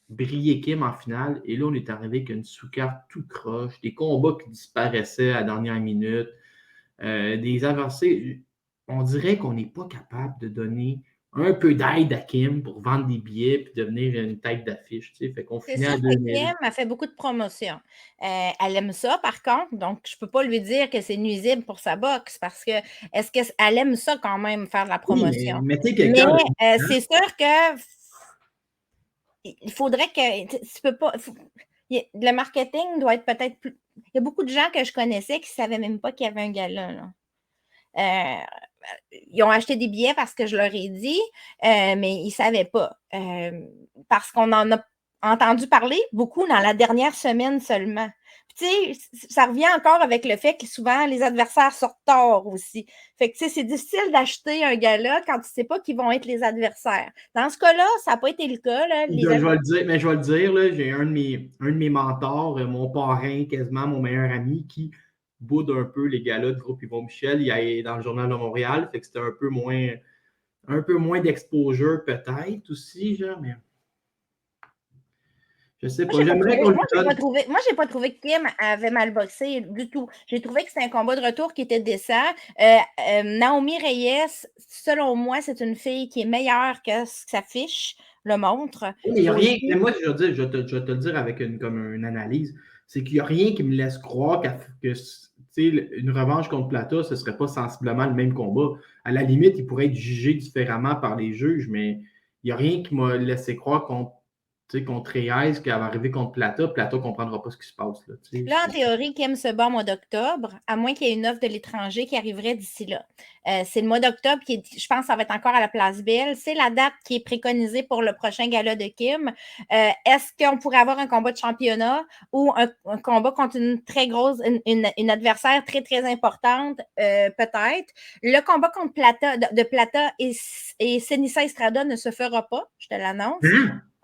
briller Kim en finale. Et là, on est arrivé avec une sous-carte tout croche, des combats qui disparaissaient à la dernière minute, des avancées. On dirait qu'on n'est pas capable de donner un peu d'aide à Kim pour vendre des billets puis devenir une tête d'affiche. Fait qu'on finit à 2000. Kim a fait beaucoup de promotions. Elle aime ça, par contre, donc je ne peux pas lui dire que c'est nuisible pour sa boxe parce que est-ce qu'elle aime ça quand même, faire de la promotion? Oui, mais c'est sûr que il faudrait que tu peux pas. Le marketing doit être peut-être plus. Il y a beaucoup de gens que je connaissais qui ne savaient même pas qu'il y avait un gala. Là. Ils ont acheté des billets parce que je leur ai dit, mais ils ne savaient pas. Parce qu'on en a entendu parler beaucoup dans la dernière semaine seulement. Puis, tu sais, ça revient encore avec le fait que souvent, les adversaires sortent tard aussi. Fait que, tu sais, c'est difficile d'acheter un gala quand tu ne sais pas qui vont être les adversaires. Dans ce cas-là, ça n'a pas été le cas. Là, je vais le dire, là, j'ai un de mes mentors, mon parrain, quasiment mon meilleur ami, qui boude un peu les galas de groupe Yvon Michel. Il est dans le Journal de Montréal, fait que c'était un peu moins d'exposure peut-être aussi, genre, mais je sais pas. J'aimerais qu'on moi, j'ai pas trouvé que Kim avait mal boxé du tout. J'ai trouvé que c'était un combat de retour qui était décent. Naomi Reyes, selon moi, c'est une fille qui est meilleure que ce que sa fiche le montre. Oui, il n'y a rien. Mais moi, je vais te le dire avec comme une analyse. C'est qu'il n'y a rien qui me laisse croire que une revanche contre Plata, ce ne serait pas sensiblement le même combat. À la limite, il pourrait être jugé différemment par les juges, mais il n'y a rien qui m'a laissé croire contre Reyes, qui va arriver contre Plata. Plata ne comprendra pas ce qui se passe. Là, en théorie, Kim se bat au mois d'octobre, à moins qu'il y ait une offre de l'étranger qui arriverait d'ici là. C'est le mois d'octobre qui je pense que ça va être encore à la Place Belle. C'est la date qui est préconisée pour le prochain gala de Kim. Est-ce qu'on pourrait avoir un combat de championnat ou un combat contre une très grosse, une adversaire très, très importante? Peut-être. Le combat contre Plata, de Plata et Senissa Estrada ne se fera pas, je te l'annonce.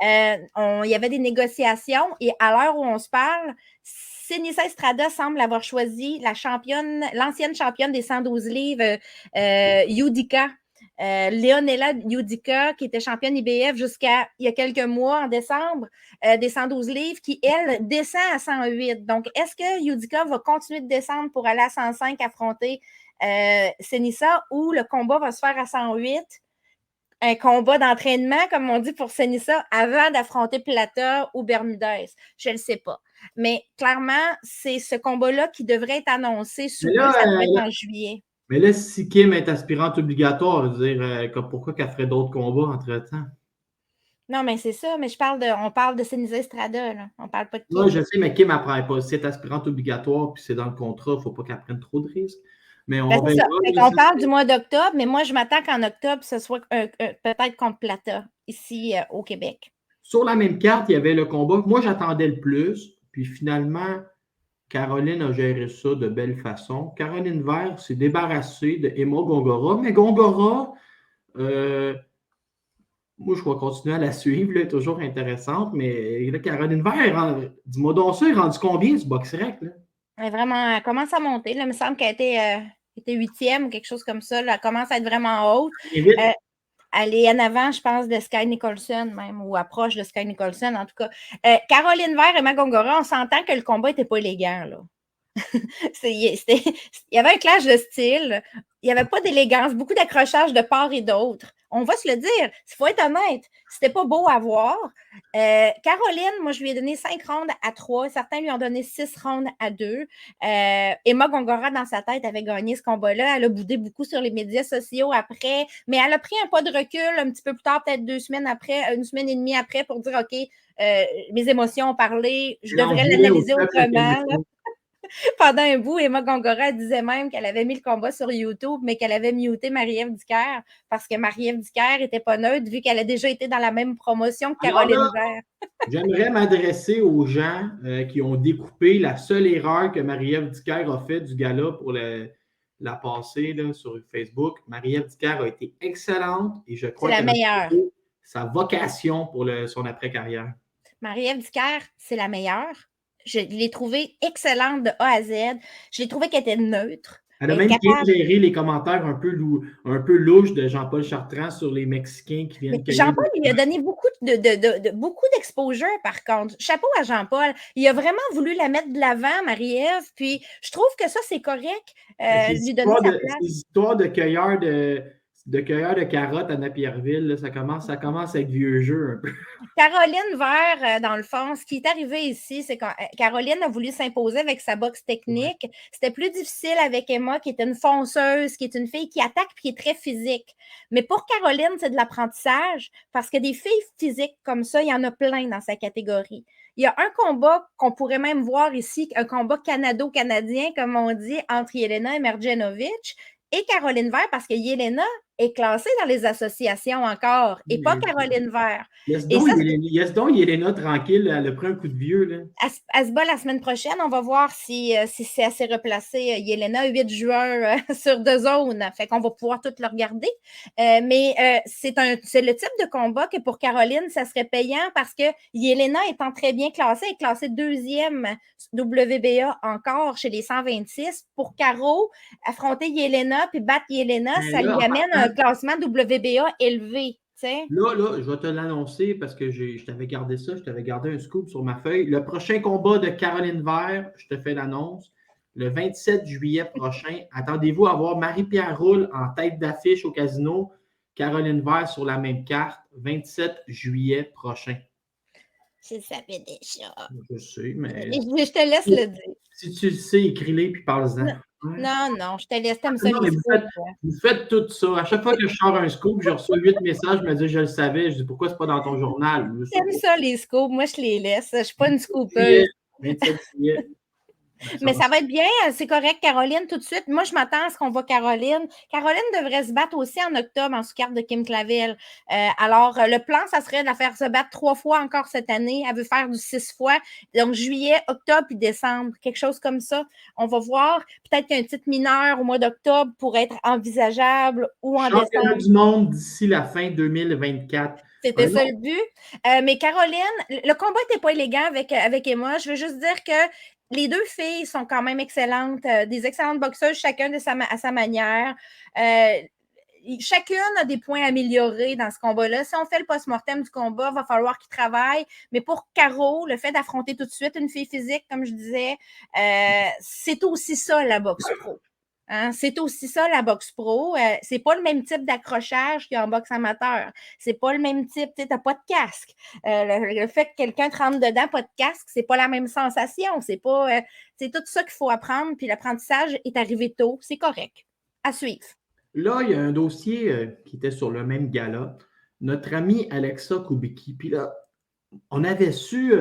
Il y avait des négociations et à l'heure où on se parle, Senissa Estrada semble avoir choisi l'ancienne championne des 112 livres, Yudica. Leonela Yudica, qui était championne IBF jusqu'à il y a quelques mois, en décembre, des 112 livres, qui, elle, descend à 108. Donc, est-ce que Yudica va continuer de descendre pour aller à 105 affronter Senissa ou le combat va se faire à 108? un combat d'entraînement, comme on dit pour Senissa, avant d'affronter Plata ou Bermudez. Je ne le sais pas. Mais clairement, c'est ce combat-là qui devrait être annoncé sous peu. Ça devrait être en juillet. Mais là, si Kim est aspirante obligatoire, je veux dire, pourquoi qu'elle ferait d'autres combats entre-temps? Non, mais c'est ça. Mais on parle de Senissa Estrada, là. On parle pas de Kim. Oui, je sais, mais Kim apprend pas. Si elle est aspirante obligatoire, puis c'est dans le contrat, il ne faut pas qu'elle prenne trop de risques. Mais on C'est ça. verra. On parle du mois d'octobre, mais moi, je m'attends qu'en octobre, ce soit peut-être contre Plata, ici au Québec. Sur la même carte, il y avait le combat. Moi, j'attendais le plus. Puis finalement, Caroline a géré ça de belle façon. Caroline Vert s'est débarrassée de Emma Gongora. Mais Gongora, moi, je vais continuer à la suivre. Elle est toujours intéressante. Mais là, Caroline Vert, dis-moi donc ça, elle est rendue combien ce BoxRec? Elle commence à monter. Là. Il me semble qu'elle était 8e ou quelque chose comme ça. Là. Elle commence à être vraiment haute. Elle est en avant, je pense, de Sky Nicholson même, ou approche de Sky Nicholson, en tout cas. Caroline Vert et Emma Gongora, on s'entend que le combat n'était pas élégant, là. Il y avait un clash de style, il n'y avait pas d'élégance, beaucoup d'accrochage de part et d'autre. On va se le dire, il faut être honnête, c'était pas beau à voir. Caroline, moi, je lui ai donné 5 rounds à 3, certains lui ont donné 6 rounds à 2. Emma Gongora, dans sa tête, avait gagné ce combat-là. Elle a boudé beaucoup sur les médias sociaux après, mais elle a pris un pas de recul un petit peu plus tard, peut-être 2 semaines après, 1 semaine et demie après, pour dire, OK, mes émotions ont parlé, je devrais l'analyser autrement. Pendant un bout, Emma Gongora disait même qu'elle avait mis le combat sur YouTube, mais qu'elle avait muté Marie-Ève Dicker parce que Marie-Ève Dicker n'était pas neutre vu qu'elle a déjà été dans la même promotion que Caroline Vert. J'aimerais m'adresser aux gens qui ont découpé la seule erreur que Marie-Ève Dicker a fait du gala pour la passer là, sur Facebook. Marie-Ève Dicker a été excellente et je crois qu'elle a trouvé sa vocation pour son après-carrière. Marie-Ève Dicker, c'est la meilleure. Je l'ai trouvée excellente de A à Z. Je l'ai trouvée qu'elle était neutre. Elle a même géré les commentaires un peu louches de Jean-Paul Chartrand sur les Mexicains qui viennent cueillir. Jean-Paul, il a donné beaucoup d'exposure, par contre. Chapeau à Jean-Paul. Il a vraiment voulu la mettre de l'avant, Marie-Ève, puis je trouve que ça, c'est correct. Lui donner sa place. Ces histoires de cueilleurs de carottes à Napierville, là, ça commence à être vieux jeu un peu. Caroline Vert, dans le fond, ce qui est arrivé ici, c'est que Caroline a voulu s'imposer avec sa boxe technique. Ouais. C'était plus difficile avec Emma, qui est une fonceuse, qui est une fille qui attaque et qui est très physique. Mais pour Caroline, c'est de l'apprentissage parce que des filles physiques comme ça, il y en a plein dans sa catégorie. Il y a un combat qu'on pourrait même voir ici, un combat canado-canadien, comme on dit, entre Yelena Emerjenovic et Caroline Vert, parce que Yelena est classée dans les associations encore, et pas Caroline Vert. Laisse donc Yelena tranquille, elle a pris un coup de vieux. Là. Elle se bat la semaine prochaine, on va voir si c'est assez replacé. Yelena, 8 juin sur 2 zones, fait qu'on va pouvoir tout le regarder. Mais c'est le type de combat que pour Caroline, ça serait payant parce que Yelena étant très bien classée, est classée 2e WBA encore chez les 126. Pour Caro, affronter Yelena puis battre Yelena, ça lui amène un classement WBA élevé. Là, je vais te l'annoncer parce que je t'avais gardé ça, je t'avais gardé un scoop sur ma feuille. Le prochain combat de Caroline Vert, je te fais l'annonce, le 27 juillet prochain. Attendez-vous à voir Marie-Pierre Roule en tête d'affiche au casino, Caroline Vert sur la même carte, 27 juillet prochain. Je savais déjà. Je sais, mais... Je te laisse le dire. Si tu le sais, écris-les puis parle-en. Non, je te laisse. T'aimes ça, les scoops. Vous faites tout ça. À chaque fois que je sors un scoop, je reçois 8 messages, je me dis, je le savais. Je dis, pourquoi c'est pas dans ton journal? T'aimes ça, les scoops. Moi, je les laisse. Je suis pas une scoopeuse. 27 juillet. Mais ça va être bien, c'est correct, Caroline, tout de suite. Moi, je m'attends à ce qu'on voit Caroline. Caroline devrait se battre aussi en octobre en sous-carte de Kim Clavel. Alors, le plan, ça serait de la faire se battre 3 fois encore cette année. Elle veut faire du 6 fois. Donc, juillet, octobre puis décembre, quelque chose comme ça. On va voir. Peut-être qu'un titre mineur au mois d'octobre pourrait être envisageable ou en décembre. Championnat du monde d'ici la fin 2024. C'était ça le but. Mais Caroline, le combat n'était pas élégant avec Emma. Je veux juste dire que les 2 filles sont quand même excellentes, des excellentes boxeuses, chacune à sa manière. Chacune a des points améliorés dans ce combat-là. Si on fait le post-mortem du combat, il va falloir qu'ils travaillent. Mais pour Caro, le fait d'affronter tout de suite une fille physique, comme je disais, c'est aussi ça, la boxe pro. Hein? C'est aussi ça, la boxe pro. C'est pas le même type d'accrochage qu'en boxe amateur. C'est pas le même type, tu n'as pas de casque. Le fait que quelqu'un te rentre dedans, pas de casque, c'est pas la même sensation. C'est pas, c'est tout ça qu'il faut apprendre, puis l'apprentissage est arrivé tôt. C'est correct. À suivre. Là, il y a un dossier qui était sur le même gala. Notre amie Alexa Kubicki. Puis là, on avait su,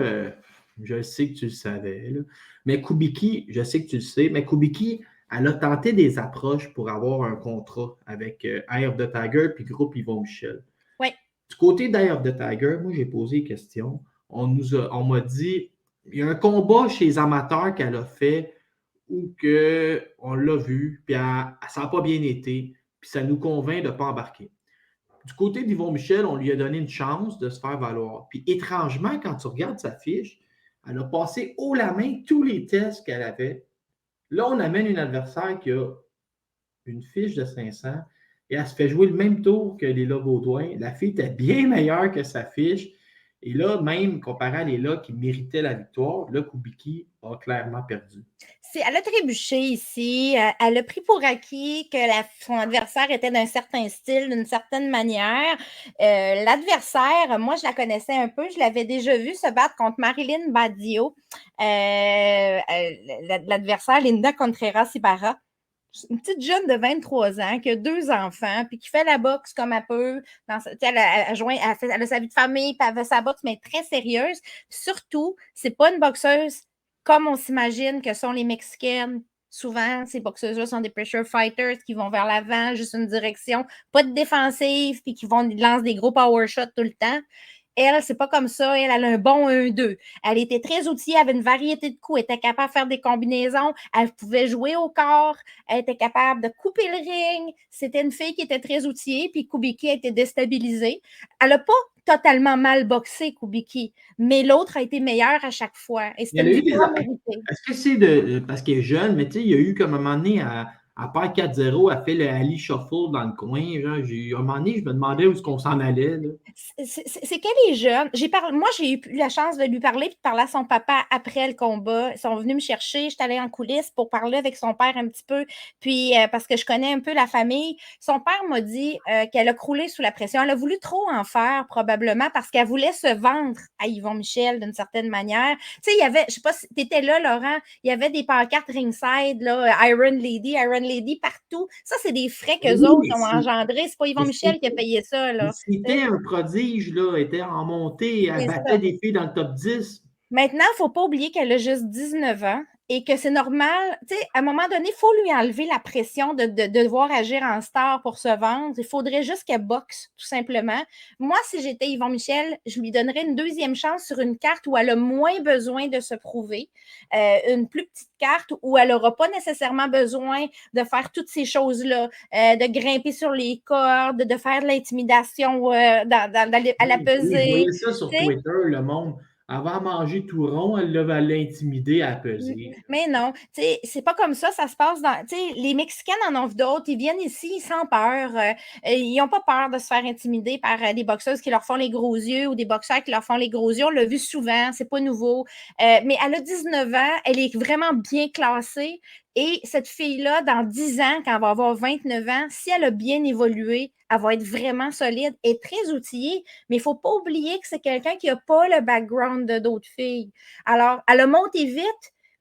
je sais que tu le savais, là, mais Kubicki, je sais que tu le sais, mais Kubicki, elle a tenté des approches pour avoir un contrat avec Eye of the Tiger puis groupe Yvon Michel. Oui. Du côté d'Eye of the Tiger, moi, j'ai posé une question. On m'a dit, il y a un combat chez les amateurs qu'elle a fait où on l'a vu, puis ça n'a pas bien été, puis ça nous convainc de ne pas embarquer. Du côté d'Yvon Michel, on lui a donné une chance de se faire valoir. Puis étrangement, quand tu regardes sa fiche, elle a passé haut la main tous les tests qu'elle avait. Là, on amène une adversaire qui a une fiche de 500 et elle se fait jouer le même tour que Léla Baudouin. La fille était bien meilleure que sa fiche. Et là, même comparé à Léla qui méritait la victoire, là, Kubicki a clairement perdu. Elle a trébuché ici. Elle a pris pour acquis que son adversaire était d'un certain style, d'une certaine manière. L'adversaire, moi, je la connaissais un peu. Je l'avais déjà vue se battre contre Marilyn Badio. L'adversaire, Linda Contreras-Ibarra. Une petite jeune de 23 ans qui a 2 enfants, puis qui fait la boxe comme elle peut. Elle a sa vie de famille, puis elle fait sa boxe, mais très sérieuse. Surtout, c'est pas une boxeuse comme on s'imagine que sont les Mexicaines. Souvent, ces boxeuses-là sont des pressure fighters qui vont vers l'avant, juste une direction, pas de défensive, puis qui lancent des gros power shots tout le temps. Elle, c'est pas comme ça. Elle a un bon 1-2. Elle était très outillée, elle avait une variété de coups. Elle était capable de faire des combinaisons. Elle pouvait jouer au corps. Elle était capable de couper le ring. C'était une fille qui était très outillée, puis Kubicki a été déstabilisée. Elle n'a pas totalement mal boxé, Kubicki, mais l'autre a été meilleure à chaque fois. Et c'était une victoire méritée. Est-ce que c'est parce qu'elle est jeune, mais tu sais, il y a eu comme un moment donné, à part 4-0, elle fait le Ali Shuffle dans le coin. Genre, un moment donné, je me demandais où est-ce qu'on s'en allait. C'est qu'elle est jeune. Moi, j'ai eu la chance de lui parler et de parler à son papa après le combat. Ils sont venus me chercher. J'étais allée en coulisses pour parler avec son père un petit peu. Puis, parce que je connais un peu la famille, son père m'a dit qu'elle a croulé sous la pression. Elle a voulu trop en faire, probablement, parce qu'elle voulait se vendre à Yvon Michel d'une certaine manière. Tu sais, il y avait, je sais pas si tu étais là, Laurent, il y avait des pancartes ringside, là, Iron Lady partout. Ça, c'est des frais qu'eux autres ont engendrés. C'est pas Yvon Michel qui a payé ça, là. C'était un prodige, là. Elle était en montée. Elle battait des filles dans le top 10. Maintenant, il ne faut pas oublier qu'elle a juste 19 ans et que c'est normal. Tu sais, à un moment donné, il faut lui enlever la pression de devoir agir en star pour se vendre. Il faudrait juste qu'elle boxe, tout simplement. Moi, si j'étais Yvon Michel, je lui donnerais une deuxième chance sur une carte où elle a moins besoin de se prouver. Une plus petite carte où elle n'aura pas nécessairement besoin de faire toutes ces choses-là, de grimper sur les cordes, de faire de l'intimidation à la pesée. Je voyais ça sur Twitter, le monde. Avant de manger tout rond, elle l'a intimidé à peser. Mais non, tu sais, c'est pas comme ça se passe dans. Tu sais, les Mexicains en ont vu d'autres, ils viennent ici sans peur. Ils n'ont pas peur de se faire intimider par des boxeuses qui leur font les gros yeux ou des boxeurs qui leur font les gros yeux. On l'a vu souvent, c'est pas nouveau. Mais elle a 19 ans, elle est vraiment bien classée. Et cette fille-là, dans 10 ans, quand elle va avoir 29 ans, si elle a bien évolué, elle va être vraiment solide et très outillée. Mais il ne faut pas oublier que c'est quelqu'un qui n'a pas le background d'autres filles. Alors, elle a monté vite,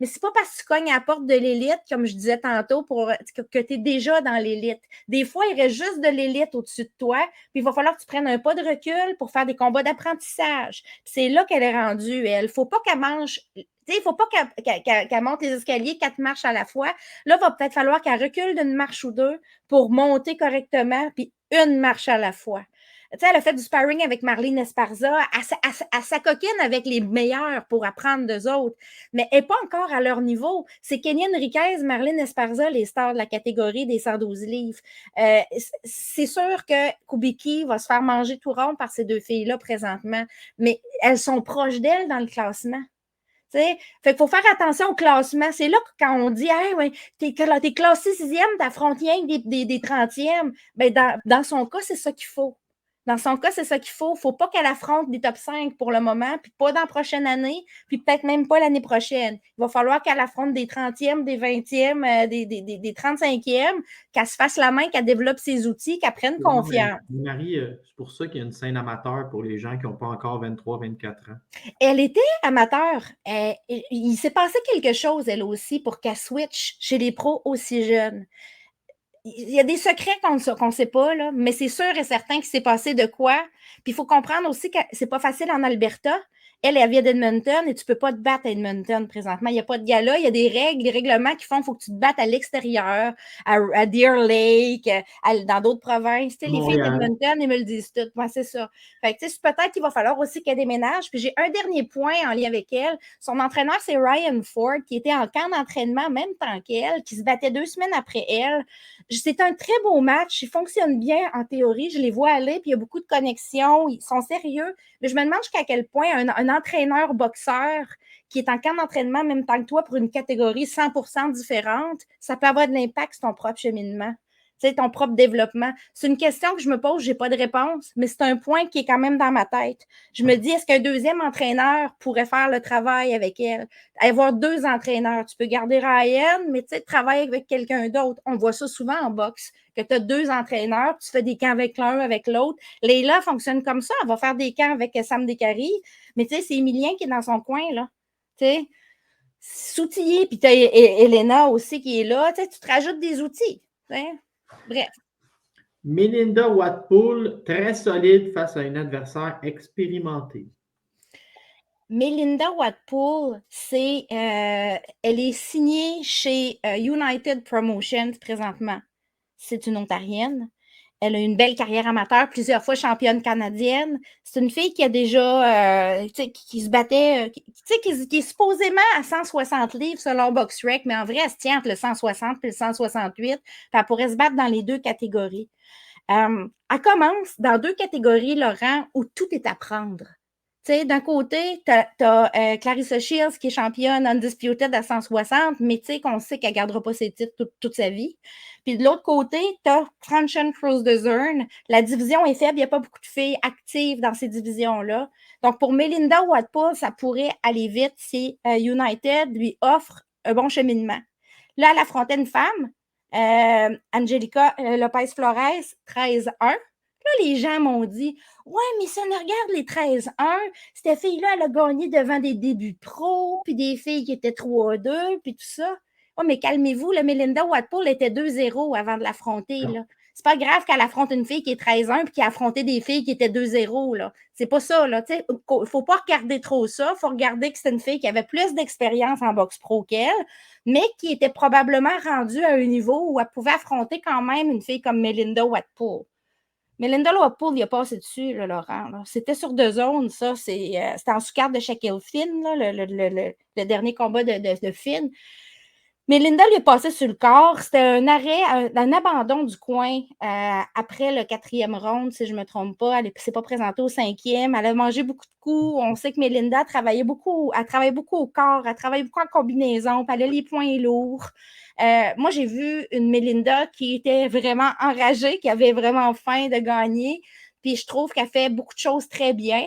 mais c'est pas parce que tu cognes à la porte de l'élite, comme je disais tantôt, que tu es déjà dans l'élite. Des fois, il reste juste de l'élite au-dessus de toi, puis il va falloir que tu prennes un pas de recul pour faire des combats d'apprentissage. C'est là qu'elle est rendue, elle. Il ne faut pas qu'elle mange... Il ne faut pas qu'elle monte les escaliers 4 marches à la fois. Là, il va peut-être falloir qu'elle recule d'une marche ou 2 pour monter correctement, puis une marche à la fois. Tu sais, elle a fait du sparring avec Marlene Esparza. Elle s'acoquine avec les meilleurs pour apprendre d'eux autres. Mais elle n'est pas encore à leur niveau. C'est Kenny Enriquez, Marlene Esparza, les stars de la catégorie des 112 livres. C'est sûr que Kubicki va se faire manger tout rond par ces deux filles-là présentement. Mais elles sont proches d'elle dans le classement. Fait qu'il faut faire attention au classement. C'est là que quand on dit hey, ouais, t'es classé 6e, t'affrontes rien des 30e. Ben, dans son cas, c'est ça qu'il faut. Dans son cas, c'est ça qu'il faut. Il ne faut pas qu'elle affronte des top 5 pour le moment, puis pas dans la prochaine année, puis peut-être même pas l'année prochaine. Il va falloir qu'elle affronte des 30e, des 20e, des 35e, qu'elle se fasse la main, qu'elle développe ses outils, qu'elle prenne confiance. Marie, c'est pour ça qu'il y a une scène amateur pour les gens qui n'ont pas encore 23-24 ans. Elle était amateur. Il s'est passé quelque chose, elle aussi, pour qu'elle switch chez les pros aussi jeunes. Il y a des secrets qu'on ne sait pas, là, mais c'est sûr et certain qu'il s'est passé de quoi. Puis il faut comprendre aussi que c'est pas facile en Alberta. Elle vient d'Edmonton et tu ne peux pas te battre à Edmonton présentement. Il n'y a pas de gala, il y a des règles, des règlements qui font qu'il faut que tu te battes à l'extérieur, à Deer Lake, dans d'autres provinces. Les filles d'Edmonton, ils me le disent toutes. Moi, c'est ça. Fait que, peut-être qu'il va falloir aussi qu'elle déménage. Puis j'ai un dernier point en lien avec elle. Son entraîneur, c'est Ryan Ford, qui était en camp d'entraînement en même temps qu'elle, qui se battait 2 semaines après elle. C'est un très beau match. Il fonctionne bien en théorie. Je les vois aller, puis il y a beaucoup de connexions. Ils sont sérieux. Mais je me demande jusqu'à quel point un entraîneur boxeur qui est en camp d'entraînement en même temps que toi pour une catégorie 100% différente, ça peut avoir de l'impact sur ton propre cheminement, ton propre développement. C'est une question que je me pose, je n'ai pas de réponse, mais c'est un point qui est quand même dans ma tête. Je me dis, est-ce qu'un deuxième entraîneur pourrait faire le travail avec elle? Avoir 2 entraîneurs. Tu peux garder Ryan, mais travailler avec quelqu'un d'autre. On voit ça souvent en boxe, que tu as 2 entraîneurs, tu fais des camps avec l'un, avec l'autre. Leila fonctionne comme ça. Elle va faire des camps avec Sam Descaries, mais c'est Emilien qui est dans son coin, là. S'outiller, puis tu as Elena aussi qui est là. Tu te rajoutes des outils. Bref. Melinda Watpool, très solide face à une adversaire expérimentée. Melinda Watpool, elle est signée chez United Promotions présentement. C'est une Ontarienne. Elle a une belle carrière amateur, plusieurs fois championne canadienne. C'est une fille qui a déjà, qui se battait, qui est supposément à 160 livres selon BoxRec, mais en vrai, elle se tient entre le 160 et le 168. Elle pourrait se battre dans les 2 catégories. Elle commence dans 2 catégories, Laurent, où tout est à prendre. D'un côté, tu as Clarissa Shields qui est championne undisputed à 160, mais qu'on sait qu'elle ne gardera pas ses titres toute sa vie. Puis de l'autre côté, tu as Franchen Cruz-Dezurn. La division est faible, il n'y a pas beaucoup de filles actives dans ces divisions-là. Donc, pour Melinda Watpool, ça pourrait aller vite si United lui offre un bon cheminement. Là, elle affrontait une femme, Angelica Lopez-Flores, 13-1. Là, les gens m'ont dit « Ouais, mais si on regarde les 13-1, cette fille-là, elle a gagné devant des débuts pro, puis des filles qui étaient 3-2, puis tout ça. » Oh, mais calmez-vous, la Melinda Watpool était 2-0 avant de l'affronter. C'est pas grave qu'elle affronte une fille qui est 13-1 puis qui a affronté des filles qui étaient 2-0. Là. C'est pas ça. Il ne faut pas regarder trop ça. Il faut regarder que c'est une fille qui avait plus d'expérience en boxe pro qu'elle, mais qui était probablement rendue à un niveau où elle pouvait affronter quand même une fille comme Melinda Watpool. Melinda Watpool, il a passé dessus, là, Laurent. Là. C'était sur 2 zones, ça. C'était en sous-carte de Shaquille Finn, là, le dernier combat de Finn. Melinda lui est passée sur le corps. C'était un arrêt, un abandon du coin après le 4e round, si je ne me trompe pas. Elle ne s'est pas présentée au 5e. Elle a mangé beaucoup de coups. On sait que Melinda travaillait beaucoup au corps. Elle travaillait beaucoup en combinaison. Puis elle a les poings lourds. Moi, j'ai vu une Melinda qui était vraiment enragée, qui avait vraiment faim de gagner. Puis je trouve qu'elle fait beaucoup de choses très bien.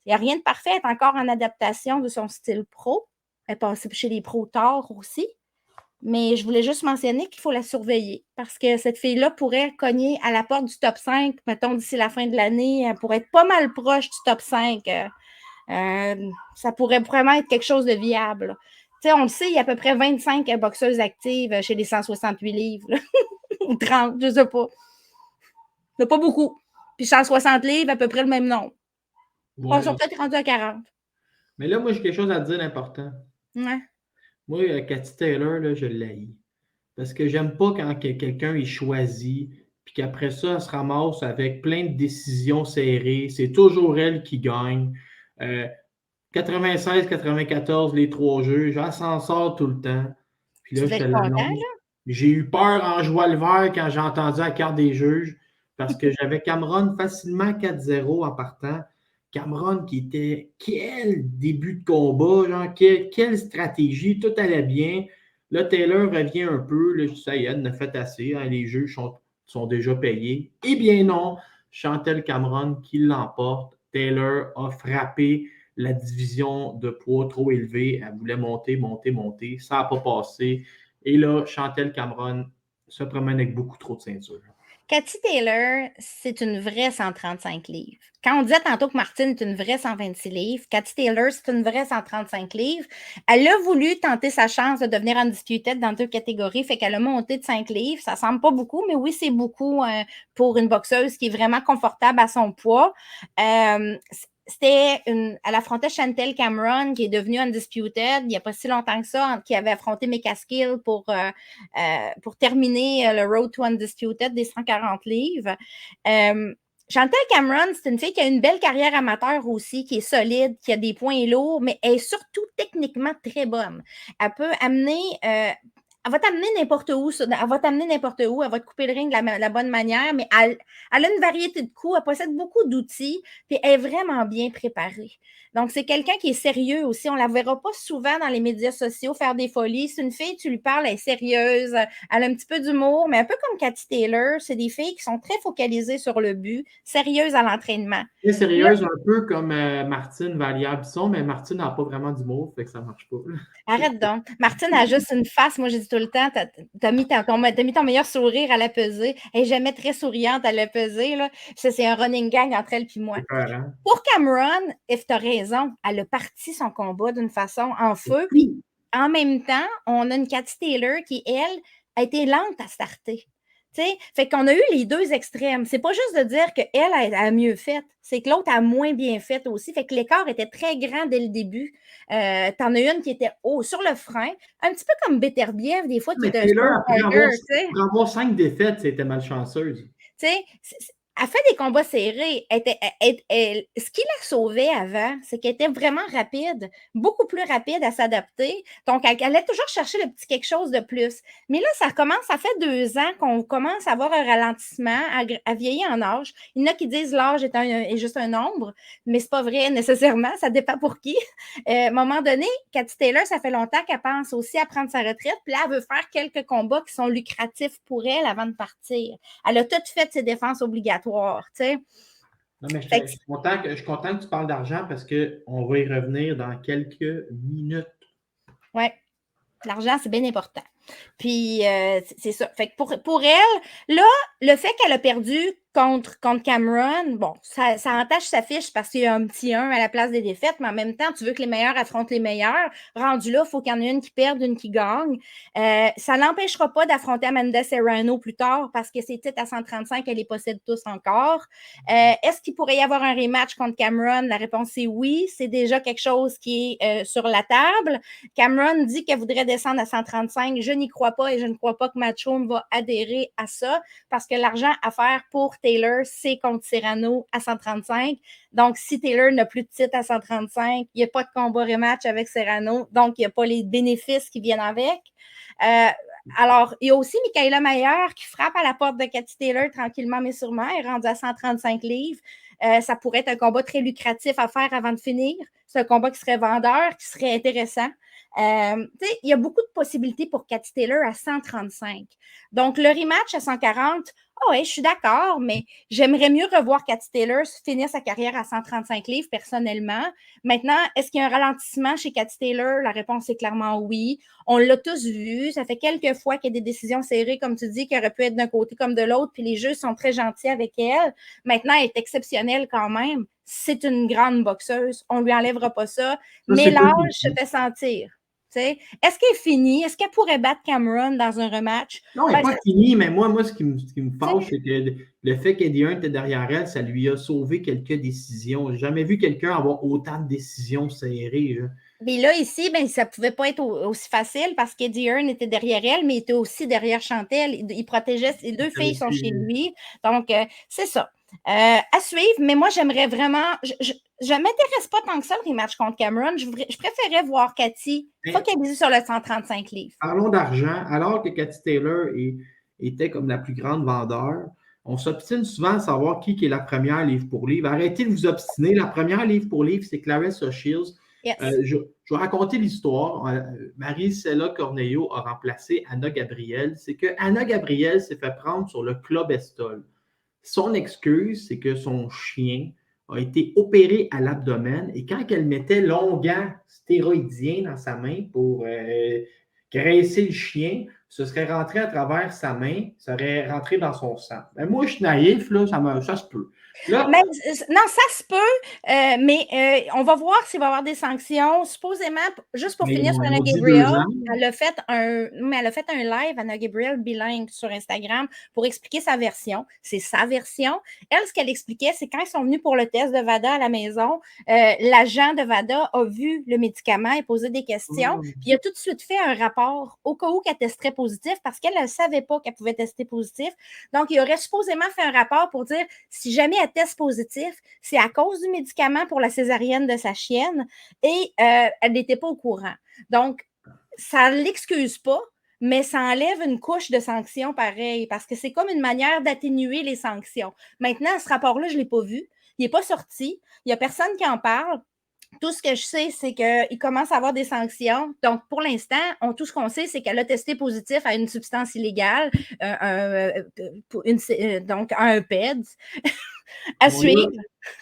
Il n'y a rien de parfait. Elle est encore en adaptation de son style pro. Elle est passée chez les pros tard aussi. Mais je voulais juste mentionner qu'il faut la surveiller parce que cette fille-là pourrait cogner à la porte du top 5, mettons, d'ici la fin de l'année. Elle pourrait être pas mal proche du top 5. Ça pourrait vraiment être quelque chose de viable. On le sait, il y a à peu près 25 boxeuses actives chez les 168 livres. Ou 30, je ne sais pas. Il n'y a pas beaucoup. Puis 160 livres, à peu près le même nombre. Ouais. Ils sont peut-être rendus à 40. Mais là, moi, j'ai quelque chose à te dire d'important. Ouais. Moi, Cathy Taylor, là, je l'haïs. Parce que j'aime pas quand quelqu'un est choisi, puis qu'après ça, elle se ramasse avec plein de décisions serrées. C'est toujours elle qui gagne. 96-94, les 3 juges, elle s'en sort tout le temps. Puis là, je te l'annonce. J'ai eu peur en joie le vert quand j'ai entendu la carte des juges, parce que j'avais Cameron facilement 4-0 en partant. Cameron qui était, quel début de combat, genre, quelle stratégie, tout allait bien. Là, Taylor revient un peu, là, ça y est, elle en a fait assez, hein, les juges sont déjà payés. Eh bien non, Chantelle Cameron qui l'emporte. Taylor a frappé la division de poids trop élevée. Elle voulait monter. Ça n'a pas passé. Et là, Chantelle Cameron se promène avec beaucoup trop de ceintures. Cathy Taylor, c'est une vraie 135 livres. Quand on disait tantôt que Martine est une vraie 126 livres, Cathy Taylor, c'est une vraie 135 livres. Elle a voulu tenter sa chance de devenir undisputed dans 2 catégories, fait qu'elle a monté de 5 livres. Ça semble pas beaucoup, mais oui, c'est beaucoup pour une boxeuse qui est vraiment confortable à son poids. Elle affrontait Chantelle Cameron, qui est devenue undisputed il n'y a pas si longtemps que ça, qui avait affronté Mika Skill pour terminer le Road to Undisputed des 140 livres. Chantelle Cameron, c'est une fille qui a une belle carrière amateur aussi, qui est solide, qui a des points lourds, mais elle est surtout techniquement très bonne. Elle peut amener... elle va t'amener n'importe où, elle va te couper le ring de la bonne manière, mais elle a une variété de coups, elle possède beaucoup d'outils, puis elle est vraiment bien préparée. Donc, c'est quelqu'un qui est sérieux aussi. On ne la verra pas souvent dans les médias sociaux faire des folies. C'est une fille, tu lui parles, elle est sérieuse, elle a un petit peu d'humour, mais un peu comme Cathy Taylor, c'est des filles qui sont très focalisées sur le but, sérieuses à l'entraînement. Très sérieuse, un peu comme Martine Vallière-Bisson, mais Martine n'a pas vraiment d'humour, fait que ça ne marche pas. Arrête donc. Martine a juste une face. Moi, j'ai dit tout le temps, t'as mis ton meilleur sourire à la pesée. Elle n'est jamais très souriante à la pesée. Là. Ça, c'est un running gang entre elle et moi. Pour Cameron, If tu as raison, elle a parti son combat d'une façon en feu. Puis, en même temps, on a une Cathy Taylor qui, elle, a été lente à starter. T'sais? Fait qu'on a eu les 2 extrêmes. C'est pas juste de dire qu'elle a mieux fait, c'est que l'autre a moins bien fait aussi. Fait que l'écart était très grand dès le début. T'en as une qui était sur le frein, un petit peu comme Beterbiev, des fois, qui est un Taylor, après avoir 5 défaites, c'était malchanceuse. Tu sais, elle fait des combats serrés. Ce qui la sauvait avant, c'est qu'elle était vraiment rapide, beaucoup plus rapide à s'adapter. Donc, elle allait toujours chercher le petit quelque chose de plus. Mais là, ça fait 2 ans qu'on commence à avoir un ralentissement, à vieillir en âge. Il y en a qui disent l'âge est juste un nombre, mais c'est pas vrai nécessairement. Ça dépend pour qui. À un moment donné, Cathy Taylor, ça fait longtemps qu'elle pense aussi à prendre sa retraite. Puis là, elle veut faire quelques combats qui sont lucratifs pour elle avant de partir. Elle a tout fait ses défenses obligatoires. Tu sais. Non, mais je suis content que tu parles d'argent parce qu'on va y revenir dans quelques minutes. Oui, l'argent, c'est bien important. Puis, c'est ça. Fait que pour elle, là, le fait qu'elle a perdu contre Cameron, bon, ça entache sa fiche parce qu'il y a un petit 1 à la place des défaites, mais en même temps, tu veux que les meilleurs affrontent les meilleurs. Rendu là, il faut qu'il y en ait une qui perde, une qui gagne. Ça n'empêchera pas d'affronter Amanda Serrano plus tard parce que ses titres à 135, elle les possède tous encore. Est-ce qu'il pourrait y avoir un rematch contre Cameron? La réponse est oui. C'est déjà quelque chose qui est sur la table. Cameron dit qu'elle voudrait descendre à 135. Je n'y crois pas et je ne crois pas que Matchroom va adhérer à ça parce que l'argent à faire pour Taylor, c'est contre Serrano à 135. Donc, si Taylor n'a plus de titre à 135, il n'y a pas de combat rematch avec Serrano. Donc, il n'y a pas les bénéfices qui viennent avec. Alors, il y a aussi Michaela Mayer qui frappe à la porte de Cathy Taylor tranquillement mais sûrement. Elle est rendue à 135 livres. Ça pourrait être un combat très lucratif à faire avant de finir. C'est un combat qui serait vendeur, qui serait intéressant. Il y a beaucoup de possibilités pour Cathy Taylor à 135. Donc, le rematch à 140, oui, je suis d'accord, mais j'aimerais mieux revoir Cathy Taylor finir sa carrière à 135 livres personnellement. Maintenant, est-ce qu'il y a un ralentissement chez Cathy Taylor? La réponse est clairement oui. On l'a tous vu. Ça fait quelques fois qu'il y a des décisions serrées, comme tu dis, qui auraient pu être d'un côté comme de l'autre, puis les juges sont très gentils avec elle. Maintenant, elle est exceptionnelle quand même. C'est une grande boxeuse. On ne lui enlèvera pas ça. Mais l'âge se fait sentir. Est-ce qu'elle est finie? Est-ce qu'elle pourrait battre Cameron dans un rematch? Non, elle n'est pas finie, mais moi ce qui me fâche, c'est que le fait qu'Eddie Hearn était derrière elle, ça lui a sauvé quelques décisions. J'ai jamais vu quelqu'un avoir autant de décisions serrées. Mais là, ici, ça ne pouvait pas être aussi facile parce qu'Eddie Hearn était derrière elle, mais il était aussi derrière Chantelle. Il protégeait, les 2 filles sont chez lui. Donc, c'est ça. À suivre, mais moi, j'aimerais vraiment... Je ne m'intéresse pas tant que ça, le rematch contre Cameron. Je préférais voir Cathy focaliser sur le 135 livres. Parlons d'argent. Alors que Cathy Taylor était comme la plus grande vendeur, on s'obstine souvent à savoir qui est la première livre pour livre. Arrêtez de vous obstiner. La première livre pour livre, c'est Claressa Shields. Yes. Je vais raconter l'histoire. Marie-Cella Cornejo a remplacé Anna Gabriel. C'est que Anna Gabriel s'est fait prendre sur le Club Estol. Son excuse, c'est que son chien a été opéré à l'abdomen et quand elle mettait l'onguent stéroïdien dans sa main pour graisser le chien, ce serait rentré à travers sa main, ça aurait rentré dans son sang. Ben, moi, je suis naïf, là, ça se peut. Là, Mais, non, ça se peut, mais on va voir s'il va y avoir des sanctions. Supposément, juste pour mais finir sur ils Anna ont dit 2 Gabriel, ans. elle a fait un live, Anna Gabriel bilingue sur Instagram pour expliquer sa version. C'est sa version. Elle, ce qu'elle expliquait, c'est quand ils sont venus pour le test de VADA à la maison, l'agent de VADA a vu le médicament et posé des questions, puis il a tout de suite fait un rapport au cas où qu'elle testerait positif parce qu'elle ne savait pas qu'elle pouvait tester positif. Donc, il aurait supposément fait un rapport pour dire si jamais elle teste positif, c'est à cause du médicament pour la césarienne de sa chienne et elle n'était pas au courant. Donc, ça ne l'excuse pas, mais ça enlève une couche de sanctions pareil, parce que c'est comme une manière d'atténuer les sanctions. Maintenant, ce rapport-là, je ne l'ai pas vu. Il n'est pas sorti. Il n'y a personne qui en parle. Tout ce que je sais, c'est qu'il commence à avoir des sanctions. Donc, pour l'instant, tout ce qu'on sait, c'est qu'elle a testé positif à une substance illégale, donc un PEDS, à Bon, suivre.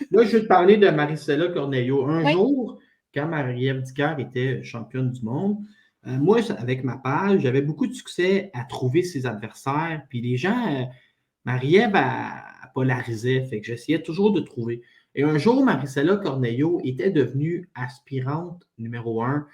là, je vais te parler de Maricela Cornejo. Un Oui. jour, quand Marie-Ève Dicker était championne du monde, moi, avec ma page, j'avais beaucoup de succès à trouver ses adversaires. Puis les gens, Marie-Ève, elle polarisait. Fait que j'essayais toujours de trouver. Et un jour, Maricela Cornejo était devenue aspirante numéro 1.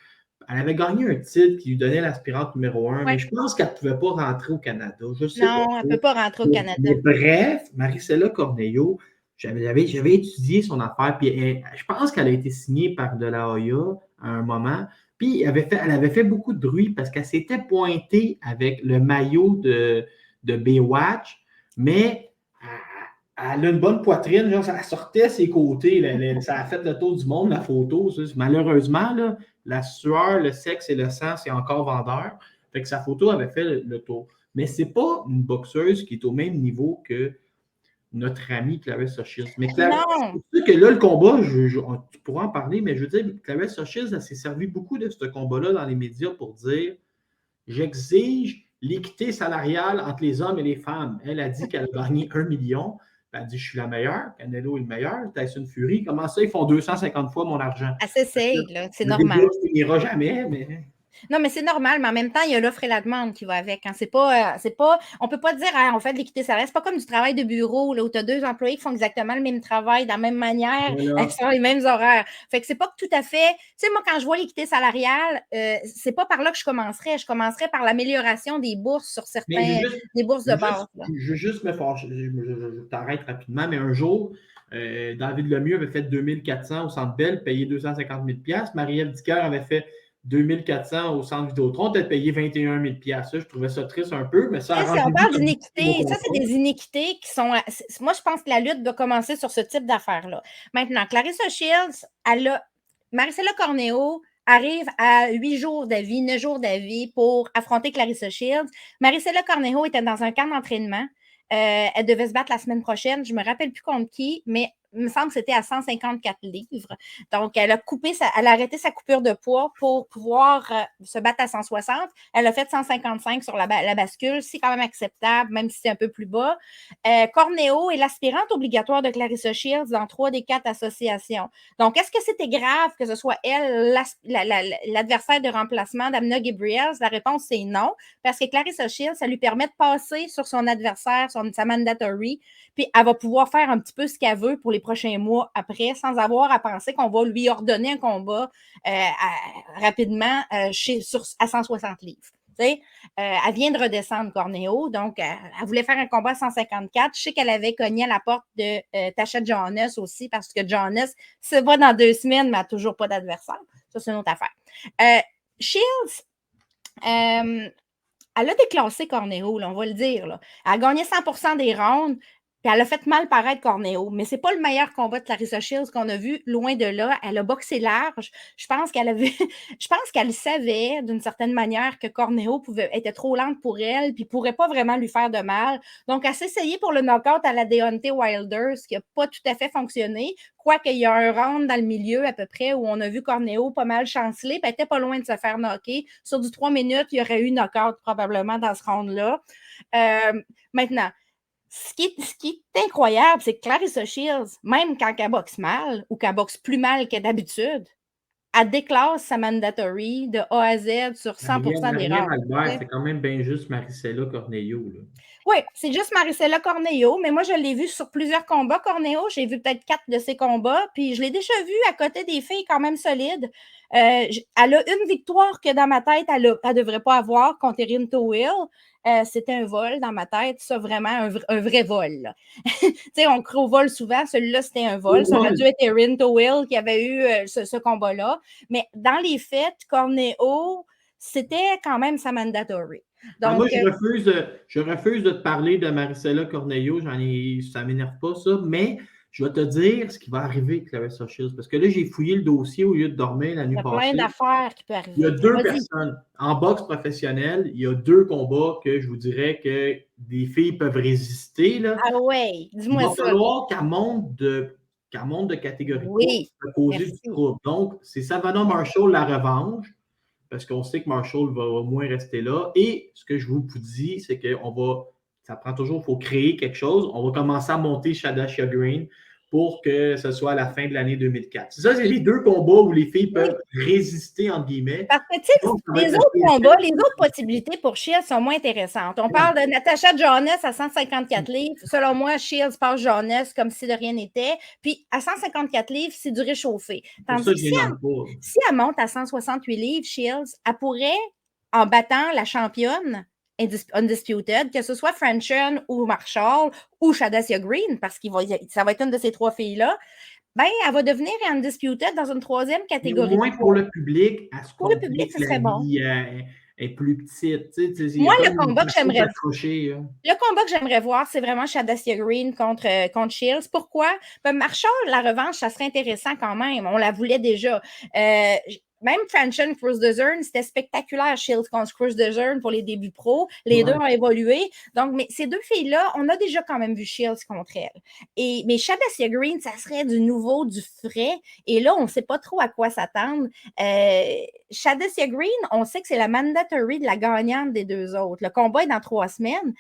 Elle avait gagné un titre qui lui donnait l'aspirante numéro 1, Ouais. mais je pense qu'elle ne pouvait pas rentrer au Canada. Je sais pas. Non, elle ne peut pas rentrer au Canada. Mais bref, Maricela Cornejo, j'avais étudié son affaire, puis je pense qu'elle a été signée par de la Hoya à un moment. Puis elle avait fait beaucoup de bruit parce qu'elle s'était pointée avec le maillot de Baywatch, mais elle a une bonne poitrine, genre, ça sortait ses côtés. Ça a fait le tour du monde, la photo. Ça. Malheureusement, là, la sueur, le sexe et le sang, c'est encore vendeur. Fait que sa photo avait fait le tour. Mais ce n'est pas une boxeuse qui est au même niveau que notre amie Clarissa Shields. Mais Non. c'est sûr que là, le combat, tu pourras en parler, mais je veux dire, Clarissa Shields, elle s'est servi beaucoup de ce combat-là dans les médias pour dire j'exige l'équité salariale entre les hommes et les femmes. Elle a dit qu'elle a gagné 1 million. Elle a dit je suis la meilleure, Canelo est le meilleur, Tyson Fury. Comment ça, ils font 250 fois mon argent? Elle s'essaye, là, c'est Le normal. débat ne finira jamais, mais. Non, mais c'est normal, mais en même temps, il y a l'offre et la demande qui va avec. Hein. On ne peut pas dire on fait de l'équité salariale. C'est pas comme du travail de bureau là, où tu as 2 employés qui font exactement le même travail, de la même manière, sur les mêmes horaires. Fait que c'est pas tout à fait. Tu sais, moi, quand je vois l'équité salariale, c'est pas par là que je commencerais. Je commencerais par l'amélioration des bourses sur des bourses de base. Je veux juste me fâcher. Je t'arrête rapidement, mais un jour, David Lemieux avait fait 2400 au Centre Bell, payé 250 000 $. Marie-Ève Dicker avait fait 2400 au Centre Vidéotron, tu as payé 21 000 $. Ça, je trouvais ça triste un peu, mais ça on parle d'iniquité. Ça, c'est des iniquités qui sont. Moi, je pense que la lutte doit commencer sur ce type d'affaires-là. Maintenant, Clarissa Shields, Maricela Cornejo arrive à 8 jours d'avis, 9 jours d'avis pour affronter Clarissa Shields. Maricela Cornejo était dans un camp d'entraînement. Elle devait se battre la semaine prochaine. Je ne me rappelle plus contre qui, mais il me semble que c'était à 154 livres. Donc, elle a arrêté sa coupure de poids pour pouvoir se battre à 160. Elle a fait 155 sur la bascule. C'est quand même acceptable, même si c'est un peu plus bas. Cornejo est l'aspirante obligatoire de Clarissa Shields dans 3 des 4 associations. Donc, est-ce que c'était grave que ce soit elle, l'adversaire de remplacement d'Amna Gabriel? La réponse, c'est non, parce que Clarissa Shields, ça lui permet de passer sur son adversaire, sa mandatory, puis elle va pouvoir faire un petit peu ce qu'elle veut pour les prochains mois après, sans avoir à penser qu'on va lui ordonner un combat rapidement à 160 livres. Elle vient de redescendre Cornejo, donc elle voulait faire un combat à 154. Je sais qu'elle avait cogné à la porte de Tasha Jonas aussi, parce que Jonas se va dans 2 semaines, mais elle n'a toujours pas d'adversaire. Ça, c'est une autre affaire. Shields, elle a déclassé Cornejo, là, on va le dire. Là. Elle a gagné 100% des rounds. Puis elle a fait mal paraître Cornejo, mais c'est pas le meilleur combat de Clarissa Shields qu'on a vu, loin de là. Elle a boxé large. Je pense qu'elle savait d'une certaine manière que Cornejo était trop lente pour elle, puis pourrait pas vraiment lui faire de mal. Donc, elle s'est essayée pour le knockout à la Deontay Wilder, ce qui n'a pas tout à fait fonctionné. Quoique il y a un round dans le milieu à peu près où on a vu Cornejo pas mal chanceler, puis elle était pas loin de se faire knocker. Sur du 3 minutes, il y aurait eu knockout probablement dans ce round-là. Maintenant, Ce qui est incroyable, c'est que Clarissa Shields, même quand elle boxe mal ou qu'elle boxe plus mal que d'habitude, elle déclasse sa mandatory de A à Z sur 100% des Marianne rounds. Albert, c'est quand même bien juste Maricela Corneillot. Là. Oui, c'est juste Maricela Cornejo, mais moi, je l'ai vue sur plusieurs combats. Cornejo, j'ai vu peut-être 4 de ses combats, puis je l'ai déjà vue à côté des filles quand même solides. Elle a une victoire que dans ma tête, elle ne devrait pas avoir contre Erin Towill. C'était un vol dans ma tête, ça vraiment un vrai vol. Tu sais, on crée au vol souvent, celui-là c'était un vol. Ça aurait dû être Erin Towill qui avait eu ce combat-là. Mais dans les faits, Cornejo, c'était quand même sa mandatory. Donc, moi, je refuse de te parler de Maricela Corneillot, ça ne m'énerve pas ça, mais je vais te dire ce qui va arriver avec Clarissa Shields. Parce que là, j'ai fouillé le dossier au lieu de dormir la nuit passée. Il y a plein d'affaires qui peuvent arriver. Il y a 2 personnes. En boxe professionnelle, il y a 2 combats que je vous dirais que des filles peuvent résister. Là. Ah ouais, dis-moi ça. Il va falloir qu'elle monte de catégorie pour causer du trouble. Donc, c'est Savannah Marshall la revanche, parce qu'on sait que Marshall va au moins rester là. Et ce que je vous dis, c'est que ça prend toujours, il faut créer quelque chose. On va commencer à monter Shadashia Green pour que ce soit à la fin de l'année 2004. C'est ça, c'est les 2 combats où les filles peuvent résister, entre guillemets. Parce que, tu sais, les autres combats, les autres possibilités pour Shields sont moins intéressantes. On parle de Natasha Jonas à 154 livres. Selon moi, Shields passe Jonas comme si de rien n'était. Puis, à 154 livres, c'est du réchauffé. Tandis que si elle monte à 168 livres, Shields, elle pourrait, en battant la championne Undisputed, que ce soit Franchon ou Marshall ou Shadashia Green, parce que ça va être une de ces 3 filles-là, ben, elle va devenir Undisputed dans une 3e catégorie. Au moins pour le public, pour le public, ce serait bon. Est plus petite. Moi, le combat que j'aimerais voir, c'est vraiment Shadashia Green contre Shields. Pourquoi? Ben, Marshall, la revanche, ça serait intéressant quand même. On la voulait déjà. Même Franchon Cruz Dezern, c'était spectaculaire, Shields contre Cruz Dezern pour les débuts pro. Les 2 ont évolué. Donc, mais ces 2 filles-là, on a déjà quand même vu Shields contre elles. Mais Shadashia Green, ça serait du nouveau, du frais. Et là, on ne sait pas trop à quoi s'attendre. Shadashia Green, on sait que c'est la mandatory de la gagnante des 2 autres. Le combat est dans 3 semaines.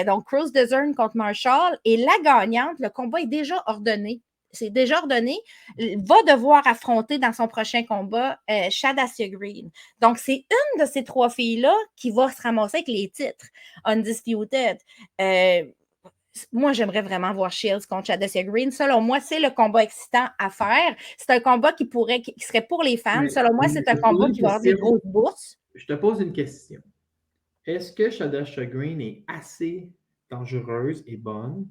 Donc, Cruz Dezern contre Marshall. Et la gagnante, le combat est déjà ordonné. C'est déjà ordonné, va devoir affronter dans son prochain combat Shadashia Green. Donc, c'est une de ces 3 filles-là qui va se ramasser avec les titres Undisputed. Moi, j'aimerais vraiment voir Shields contre Shadashia Green. Selon moi, c'est le combat excitant à faire. C'est un combat qui serait pour les fans. Selon moi, c'est un combat qui va avoir des grosses bourses. Je te pose une question. Est-ce que Shadashia Green est assez dangereuse et bonne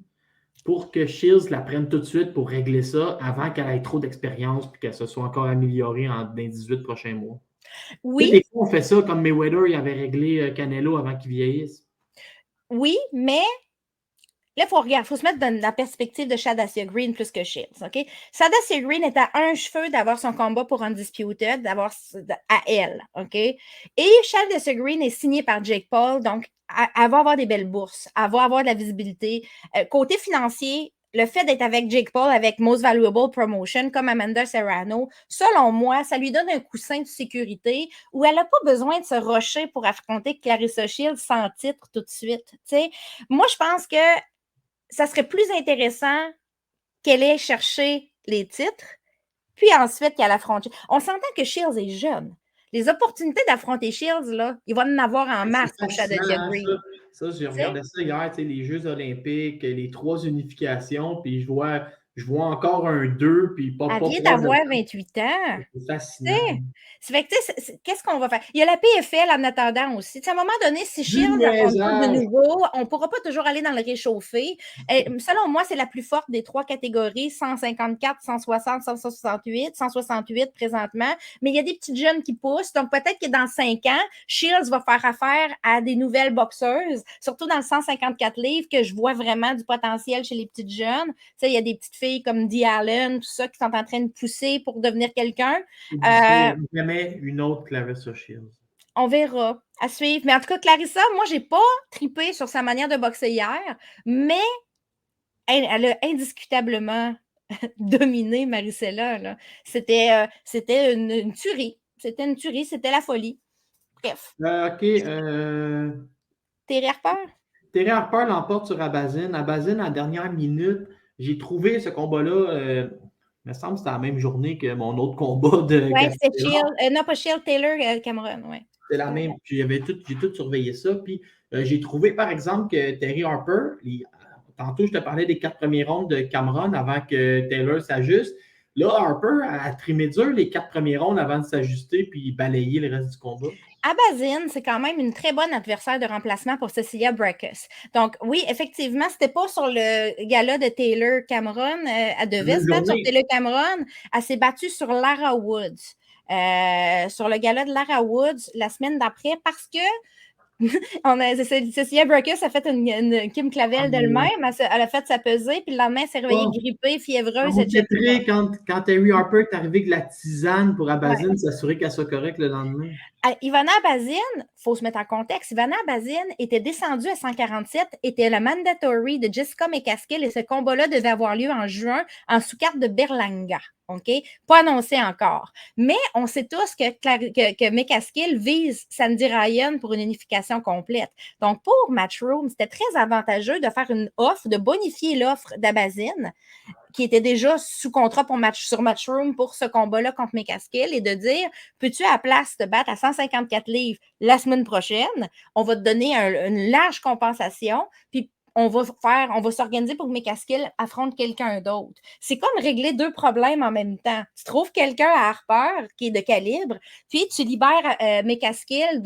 pour que Shields la prenne tout de suite pour régler ça avant qu'elle ait trop d'expérience et qu'elle se soit encore améliorée dans les 18 prochains mois? Oui. Des fois, on fait ça comme Mayweather, il avait réglé Canelo avant qu'il vieillisse. Oui, mais là, il faut se mettre dans la perspective de Shadashia Green plus que Shields. OK? Shadashia Green est à un cheveu d'avoir son combat pour Undisputed, d'avoir à elle. OK? Et Shadashia Green est signée par Jake Paul, donc elle va avoir des belles bourses, elle va avoir de la visibilité. Côté financier, le fait d'être avec Jake Paul, avec Most Valuable Promotion, comme Amanda Serrano, selon moi, ça lui donne un coussin de sécurité où elle n'a pas besoin de se rusher pour affronter Clarissa Shields sans titre tout de suite. T'sais? Moi, je pense que ça serait plus intéressant qu'elle ait cherché les titres, puis ensuite qu'elle affronte. On s'entend que Shields est jeune. Les opportunités d'affronter Shields, là, il va en avoir en masse pour Shadashia Green. Ça, j'ai regardé ça hier, les Jeux olympiques, les 3 unifications, puis je vois encore un 2, puis pas. Elle vient d'avoir 28 ans. C'est fascinant. Ça fait que, qu'est-ce qu'on va faire? Il y a la PFL en attendant aussi. T'sais, à un moment donné, si Shields affronte pas de nouveau, on ne pourra pas toujours aller dans le réchauffé. Selon moi, c'est la plus forte des 3 catégories, 154, 160, 168, 168 présentement. Mais il y a des petites jeunes qui poussent. Donc, peut-être que dans 5 ans, Shields va faire affaire à des nouvelles boxeuses, surtout dans le 154 livres, que je vois vraiment du potentiel chez les petites jeunes. Il y a des petites filles comme Dee Allen, tout ça, qui sont en train de pousser pour devenir quelqu'un. Jamais une autre Clarissa Shields. On verra, à suivre. Mais en tout cas, Clarissa, moi, j'ai pas trippé sur sa manière de boxer hier, mais elle a indiscutablement dominé Maricela. Là. C'était une tuerie. C'était une tuerie, c'était la folie. Bref. OK. Terry Harper? Terry Harper l'emporte sur Abazin. Abazin, à la dernière minute, j'ai trouvé ce combat-là, il me semble que c'était la même journée que mon autre combat de Oui, c'était Gastelum. Shield. Non, pas Shield, Taylor, Cameron, oui. C'est la même. Puis j'ai tout surveillé ça. Puis j'ai trouvé, par exemple, que Terry Harper, tantôt, je te parlais des 4 premiers rounds de Cameron avant que Taylor s'ajuste. Là, Harper a trimé dur les 4 premiers rounds avant de s'ajuster puis balayer le reste du combat. Abazin, c'est quand même une très bonne adversaire de remplacement pour Cecilia Brækhus. Donc, oui, effectivement, c'était pas sur le gala de Taylor Cameron. Elle devait se battre sur Taylor Cameron. Elle s'est battue sur Lara Woods. Sur le gala de Lara Woods la semaine d'après parce que Cecilia Brækhus a fait une Kim Clavel d'elle-même. Elle a fait sa pesée, puis le lendemain, elle s'est réveillée grippée, fiévreuse, etc. Quand Terry Harper est arrivé avec la tisane pour Abazin, s'assurer qu'elle soit correcte le lendemain. Ivana Abazin, il faut se mettre en contexte, Ivana Abazin était descendue à 147, était la mandatory de Jessica McCaskill et ce combat-là devait avoir lieu en juin en sous-carte de Berlanga. OK? Pas annoncé encore. Mais on sait tous que McCaskill vise Sandy Ryan pour une unification complète. Donc, pour Matchroom, c'était très avantageux de faire une offre, de bonifier l'offre d'Abazin, qui était déjà sous contrat sur Matchroom pour ce combat-là contre McCaskill et de dire, peux-tu à la place te battre à 154 livres la semaine prochaine? On va te donner une large compensation, puis on va s'organiser pour que McCaskill affronte quelqu'un d'autre. C'est comme régler 2 problèmes en même temps. Tu trouves quelqu'un à Harper qui est de calibre, puis tu libères McCaskill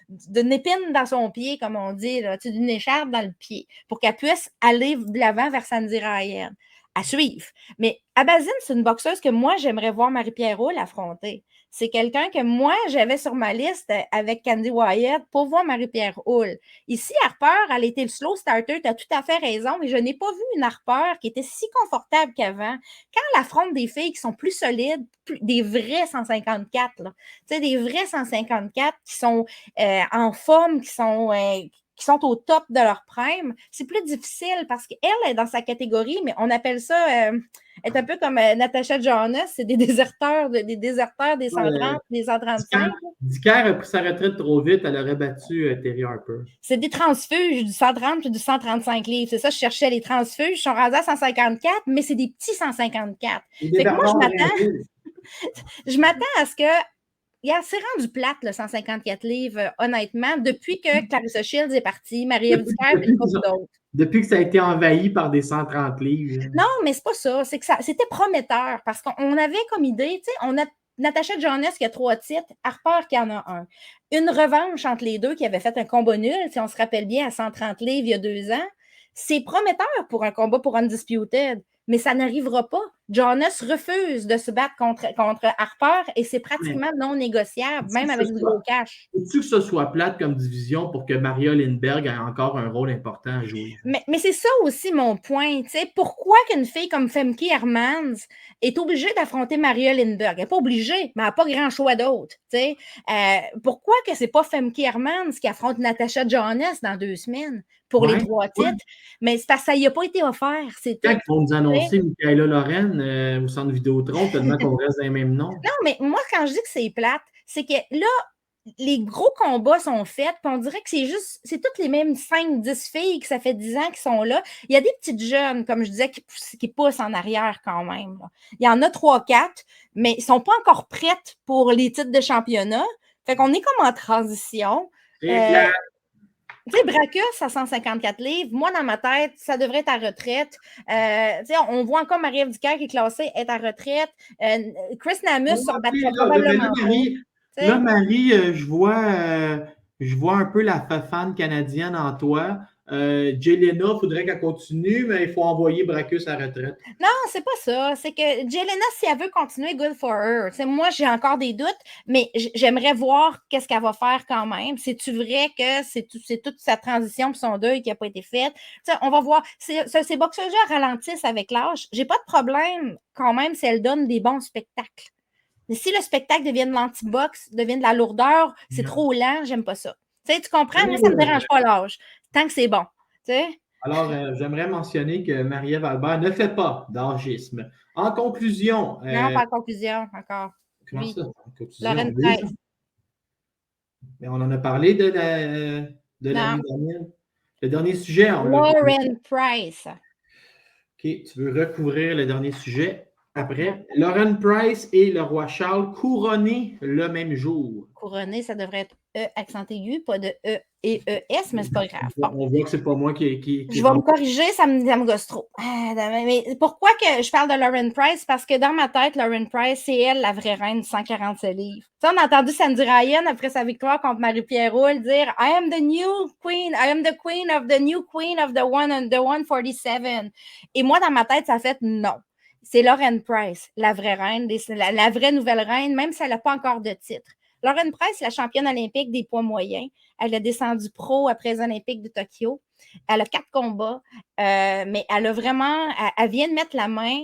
d'une épine dans son pied, comme on dit, d'une écharpe dans le pied, pour qu'elle puisse aller de l'avant vers Sandy Ryan. À suivre. Mais Abazin, c'est une boxeuse que moi, j'aimerais voir Marie-Pierre Houle affronter. C'est quelqu'un que moi, j'avais sur ma liste avec Candy Wyatt pour voir Marie-Pierre Houle. Ici, Harper, elle était le slow starter, tu as tout à fait raison, mais je n'ai pas vu une Harper qui était si confortable qu'avant. Quand elle affronte des filles qui sont plus solides, des vrais 154, tu sais, des vrais 154 qui sont en forme, qui sont au top de leur prime, c'est plus difficile parce qu'elle est dans sa catégorie, mais on appelle ça, elle est un peu comme Natasha Jonas, c'est des déserteurs des 130, des 135. Dicker a pris sa retraite trop vite, elle aurait battu Terry Harper. C'est des transfuges du 130 et du 135 livres. C'est ça, je cherchais les transfuges. Ils sont rendus à 154, mais c'est des petits 154. Fait que moi, je m'attends à ce que c'est rendu plate, le 154 livres, honnêtement, depuis que Clarissa Shields est partie, Marie-Ève Dicker et beaucoup d'autres. Depuis que ça a été envahi par des 130 livres. Non, mais c'est pas ça. C'est que c'était prometteur parce qu'on avait comme idée, tu sais, on a Natasha Jonas qui a 3 titres, Harper qui en a 1. Une revanche entre les deux qui avait fait un combat nul, si on se rappelle bien, à 130 livres il y a 2 ans. C'est prometteur pour un combat pour Undisputed, mais ça n'arrivera pas. Jonas refuse de se battre contre Harper et c'est pratiquement non négociable, même avec du gros cash. Faut-tu que ce soit plate comme division pour que Maria Lindbergh ait encore un rôle important à jouer? Mais c'est ça aussi mon point. T'sais. Pourquoi qu'une fille comme Femke Hermans est obligée d'affronter Maria Lindbergh? Elle n'est pas obligée, mais elle n'a pas grand choix d'autre. Pourquoi que c'est pas Femke Hermans qui affronte Natasha Jonas dans 2 semaines pour les 3 titres? Mais c'est parce que ça n'y a pas été offert. C'est quand ils vont nous annoncer Michaela Lorraine au centre Vidéotron, tellement qu'on reste dans les mêmes noms. Non, mais moi, quand je dis que c'est plate, c'est que là, les gros combats sont faits, puis on dirait que c'est toutes les mêmes 5-10 filles que ça fait 10 ans qui sont là. Il y a des petites jeunes, comme je disais, qui poussent en arrière quand même. Là. Il y en a 3-4, mais ils ne sont pas encore prêtes pour les titres de championnat. Fait qu'on est comme en transition. Tu sais, Brækhus à 154 livres, moi, dans ma tête, ça devrait être à retraite. On voit encore Marie-Ève Dicker qui est classée, est à retraite. Chris Namus se rebattra probablement pas. Là, Marie, je vois un peu la fan canadienne en toi. Jelena, il faudrait qu'elle continue, mais il faut envoyer Brækhus à la retraite. Non, c'est pas ça. C'est que Jelena, si elle veut continuer, good for her. T'sais, moi, j'ai encore des doutes, mais j'aimerais voir qu'est-ce qu'elle va faire quand même. C'est-tu vrai que c'est toute sa transition et son deuil qui n'a pas été faite? On va voir. Ces boxeurs-là ralentissent avec l'âge. J'ai pas de problème quand même si elle donne des bons spectacles. Mais si le spectacle devient de l'anti-box, devient de la lourdeur, c'est trop lent, j'aime pas ça. Tu comprends? Moi, ça ne me dérange pas l'âge. Tant que c'est bon. T'sais? Alors, j'aimerais mentionner que Marie-Ève Albert ne fait pas d'âgisme. En conclusion... non, pas en conclusion, encore. Comment oui. ça? Lorraine Price. Mais on en a parlé de l'année dernière. Le dernier sujet, on l'a Lauren Price. OK, tu veux recouvrir le dernier sujet. Après, Lauren Price et le roi Charles couronnés le même jour. Couronné, ça devrait être E accent aigu, pas de E et ES, mais c'est pas grave. Bon. On voit que c'est pas moi qui Je vais me corriger, ça me gosse trop. Mais pourquoi que je parle de Lauren Price? Parce que dans ma tête, Lauren Price, c'est elle la vraie reine de 147 livres. Tu sais, on a entendu Sandy Ryan, après sa victoire contre Marie-Pierre Roule, dire « I am the new queen, I am the queen of the new queen of the 147 ». Et moi, dans ma tête, ça fait non. C'est Lauren Price, la vraie reine, la vraie nouvelle reine, même si elle n'a pas encore de titre. Lauren Price, la championne olympique des poids moyens. Elle a descendu pro après les Olympiques de Tokyo. Elle a 4 combats, mais elle a vraiment, elle vient de mettre la main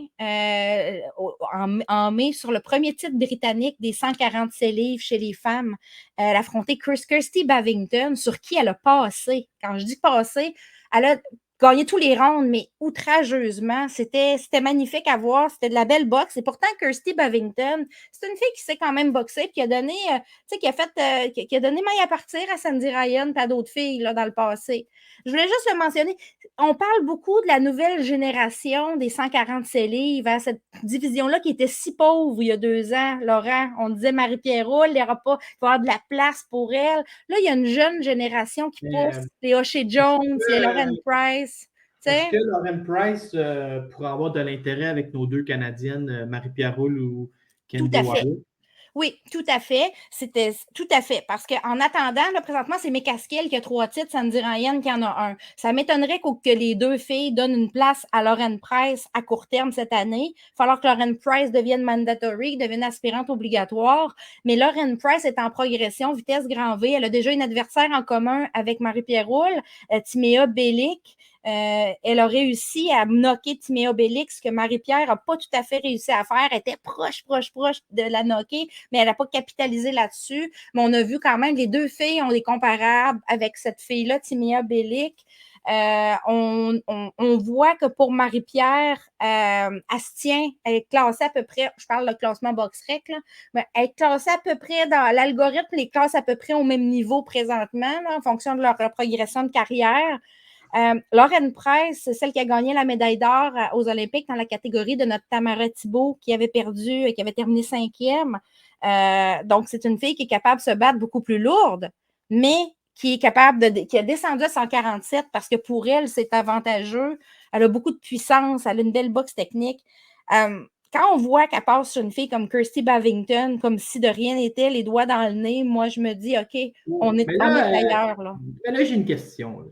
en mai sur le premier titre britannique des 147 livres chez les femmes. Elle a affronté Kirsty Bavington, sur qui elle a passé. Quand je dis passé, elle a gagné tous les rounds, mais outrageusement. C'était magnifique à voir. C'était de la belle boxe. Et pourtant, Kirsty Bavington, c'est une fille qui sait quand même boxer, puis qui a donné, qui a donné maille à partir à Sandy Ryan et à d'autres filles là, dans le passé. Je voulais juste le mentionner. On parle beaucoup de la nouvelle génération des 147 livres, hein, cette division-là qui était si pauvre il y a 2 ans, Laurent. On disait Marie-Pierre Roule, il y aura pas, il va y avoir de la place pour elle. Là, il y a une jeune génération qui pousse. Les O'Shea Jones, les Lauren Price. Est-ce que Lauren Price pourrait avoir de l'intérêt avec nos 2 Canadiennes, Marie-Pierre Roule ou Candy Wyatt? Oui, tout à fait. C'était tout à fait. Parce qu'en attendant, là, présentement, c'est McCaskill qui a 3 titres, Sandy Ryan qui en a 1. Ça m'étonnerait que les 2 filles donnent une place à Lauren Price à court terme cette année. Il va falloir que Lauren Price devienne mandatory, devienne aspirante obligatoire. Mais Lauren Price est en progression, vitesse grand V. Elle a déjà une adversaire en commun avec Marie-Pierre Roule, Timéa Bellic. Elle a réussi à knocker Timéa Bellic, ce que Marie-Pierre n'a pas tout à fait réussi à faire. Elle était proche de la knocker, mais elle n'a pas capitalisé là-dessus. Mais on a vu quand même, les 2 filles ont des comparables avec cette fille-là, Timéa Bellic. On voit que pour Marie-Pierre, elle se tient, elle est classée à peu près, je parle de classement BoxRec, là, mais elle est classée à peu près dans l'algorithme, les classes à peu près au même niveau présentement, là, en fonction de leur progression de carrière. Lauren Price, c'est celle qui a gagné la médaille d'or aux Olympiques dans la catégorie de notre Tamara Thibault qui avait perdu et qui avait terminé 5e. Donc, c'est une fille qui est capable de se battre beaucoup plus lourde, mais qui est capable qui a descendu à 147 parce que pour elle, c'est avantageux. Elle a beaucoup de puissance, elle a une belle boxe technique. Quand on voit qu'elle passe sur une fille comme Kirsty Bavington, comme si de rien n'était, les doigts dans le nez, moi, je me dis, OK, on est ailleurs. Là. Mais là, j'ai une question.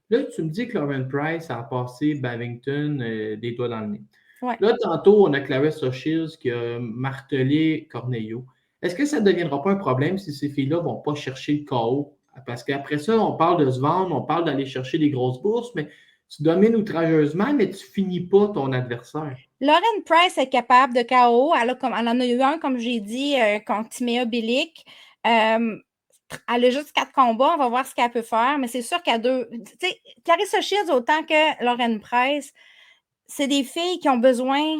Là, tu me dis que Lauren Price a passé Bavington des doigts dans le nez. Ouais. Là, tantôt, on a Clarissa Shields qui a martelé Corneillot. Est-ce que ça ne deviendra pas un problème si ces filles-là ne vont pas chercher le KO? Parce qu'après ça, on parle de se vendre, on parle d'aller chercher des grosses bourses, mais tu domines outrageusement, mais tu ne finis pas ton adversaire. Lauren Price est capable de KO. Elle en a eu un, comme j'ai dit, contre Timéa Bellic. Elle a juste 4 combats, on va voir ce qu'elle peut faire, mais c'est sûr qu'à 2. Tu sais, Clarissa Shields, autant que Lauren Price, c'est des filles qui ont besoin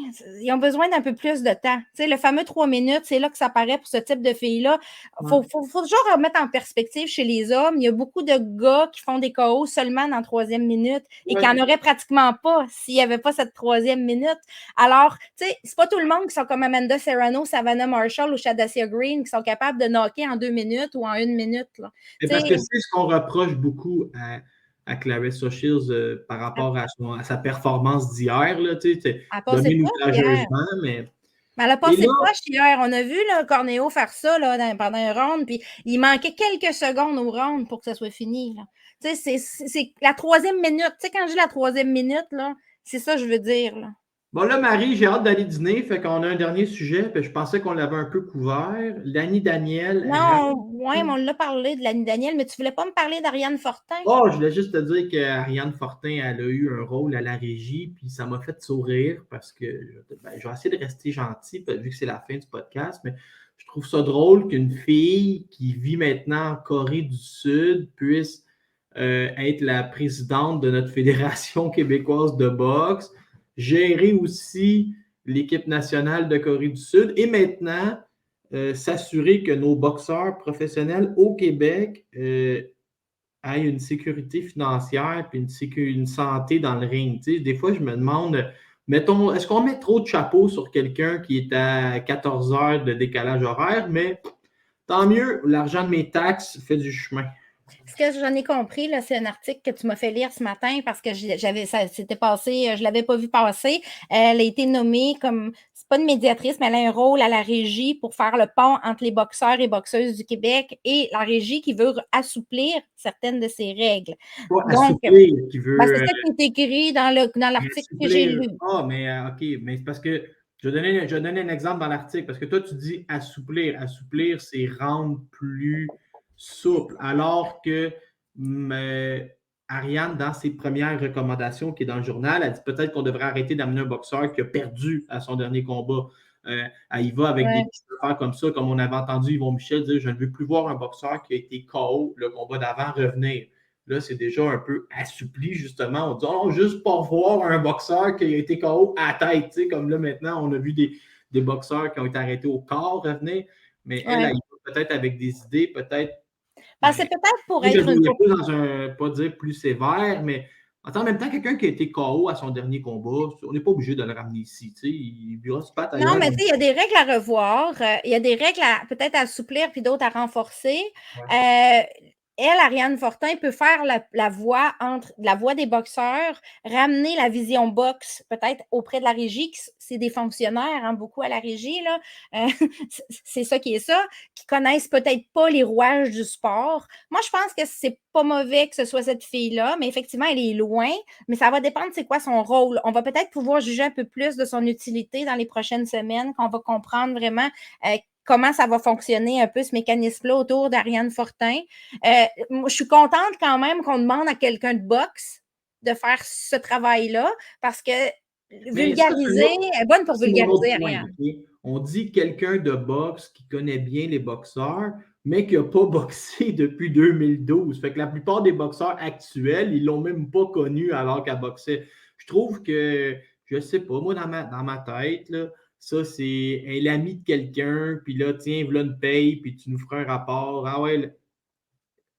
d'un peu plus de temps. Tu sais, le fameux 3 minutes, c'est là que ça paraît pour ce type de filles-là. Il faut toujours remettre en perspective chez les hommes. Il y a beaucoup de gars qui font des KO seulement dans la 3e minute et qui n'en auraient pratiquement pas s'il n'y avait pas cette 3e minute. Alors, tu sais, c'est pas tout le monde qui sont comme Amanda Serrano, Savannah Marshall ou Shadacia Green qui sont capables de knocker en 2 minutes ou en 1 minute. Là. Parce que c'est ce qu'on reproche beaucoup à Clarissa Shields par rapport à sa performance d'hier. Tu sais, domine outrageusement, mais... Elle a passé proche hier. On a vu là, Cornéo faire ça là, pendant un round, puis il manquait quelques secondes au round pour que ça soit fini. Tu sais, c'est la 3e minute. Tu sais, quand je dis la 3e minute, là, c'est ça que je veux dire. Là. Bon, là, Marie, j'ai hâte d'aller dîner, fait qu'on a un dernier sujet, puis je pensais qu'on l'avait un peu couvert. Lani Daniel. Non, oui, on l'a parlé de Lani Daniel, mais tu voulais pas me parler d'Ariane Fortin? Oh, je voulais juste te dire qu'Ariane Fortin, elle a eu un rôle à la régie, puis ça m'a fait sourire parce que je vais essayer de rester gentil, vu que c'est la fin du podcast, mais je trouve ça drôle qu'une fille qui vit maintenant en Corée du Sud puisse être la présidente de notre Fédération québécoise de boxe, gérer aussi l'équipe nationale de Corée du Sud et maintenant s'assurer que nos boxeurs professionnels au Québec ait une sécurité financière puis une santé dans le ring. Tu sais, des fois, je me demande, mettons, est-ce qu'on met trop de chapeau sur quelqu'un qui est à 14 heures de décalage horaire, mais tant mieux, l'argent de mes taxes fait du chemin. Ce que j'en ai compris, là, c'est un article que tu m'as fait lire ce matin parce que ça s'était passé, je ne l'avais pas vu passer. Elle a été nommée comme, c'est pas une médiatrice, mais elle a un rôle à la régie pour faire le pont entre les boxeurs et boxeuses du Québec et la régie qui veut assouplir certaines de ces règles. Pas Donc, assouplir, qui veut c'est ça qui est écrit dans l'article que j'ai lu. Ah, mais OK, mais c'est parce que je vais donner un exemple dans l'article, parce que toi, tu dis assouplir. Assouplir, c'est rendre plus souple, alors que Ariane, dans ses premières recommandations qui est dans le journal, elle dit peut-être qu'on devrait arrêter d'amener un boxeur qui a perdu à son dernier combat. Elle y va avec des petites affaires comme ça, comme on avait entendu Yvon Michel dire « Je ne veux plus voir un boxeur qui a été KO le combat d'avant revenir ». Là, c'est déjà un peu assoupli, justement. On dit oh, juste pour voir un boxeur qui a été KO à la tête. Tu sais, comme là, maintenant, on a vu des boxeurs qui ont été arrêtés au corps revenir. Mais elle, elle peut-être avec des idées, peut-être. C'est peut-être pour être. Je ne voulais pas dans un, pas dire plus sévère, mais en même temps, quelqu'un qui a été KO à son dernier combat, on n'est pas obligé de le ramener ici. Tu sais, il verra se battre ailleurs. Non, mais tu sais, il y a des règles à revoir. Il y a des règles peut-être à assouplir puis d'autres à renforcer. Ouais. Elle, Ariane Fortin, peut faire la voie entre la voie des boxeurs, ramener la vision boxe peut-être auprès de la régie, c'est des fonctionnaires, hein, beaucoup à la régie, là. C'est ça qui est ça, qui connaissent peut-être pas les rouages du sport. Moi, je pense que c'est pas mauvais que ce soit cette fille-là, mais effectivement, elle est loin, mais ça va dépendre c'est quoi son rôle. On va peut-être pouvoir juger un peu plus de son utilité dans les prochaines semaines, qu'on va comprendre vraiment comment ça va fonctionner un peu ce mécanisme-là autour d'Ariane Fortin. Je suis contente quand même qu'on demande à quelqu'un de boxe de faire ce travail-là parce que vulgariser, elle est bonne pour vulgariser Ariane. Okay. On dit quelqu'un de boxe qui connaît bien les boxeurs, mais qui n'a pas boxé depuis 2012. Fait que la plupart des boxeurs actuels, ils ne l'ont même pas connu alors qu'elle boxait. Je trouve que, je ne sais pas, moi, dans ma tête, là, ça, c'est l'ami de quelqu'un, puis là, tiens, voilà une paye, puis tu nous feras un rapport. Ah ouais,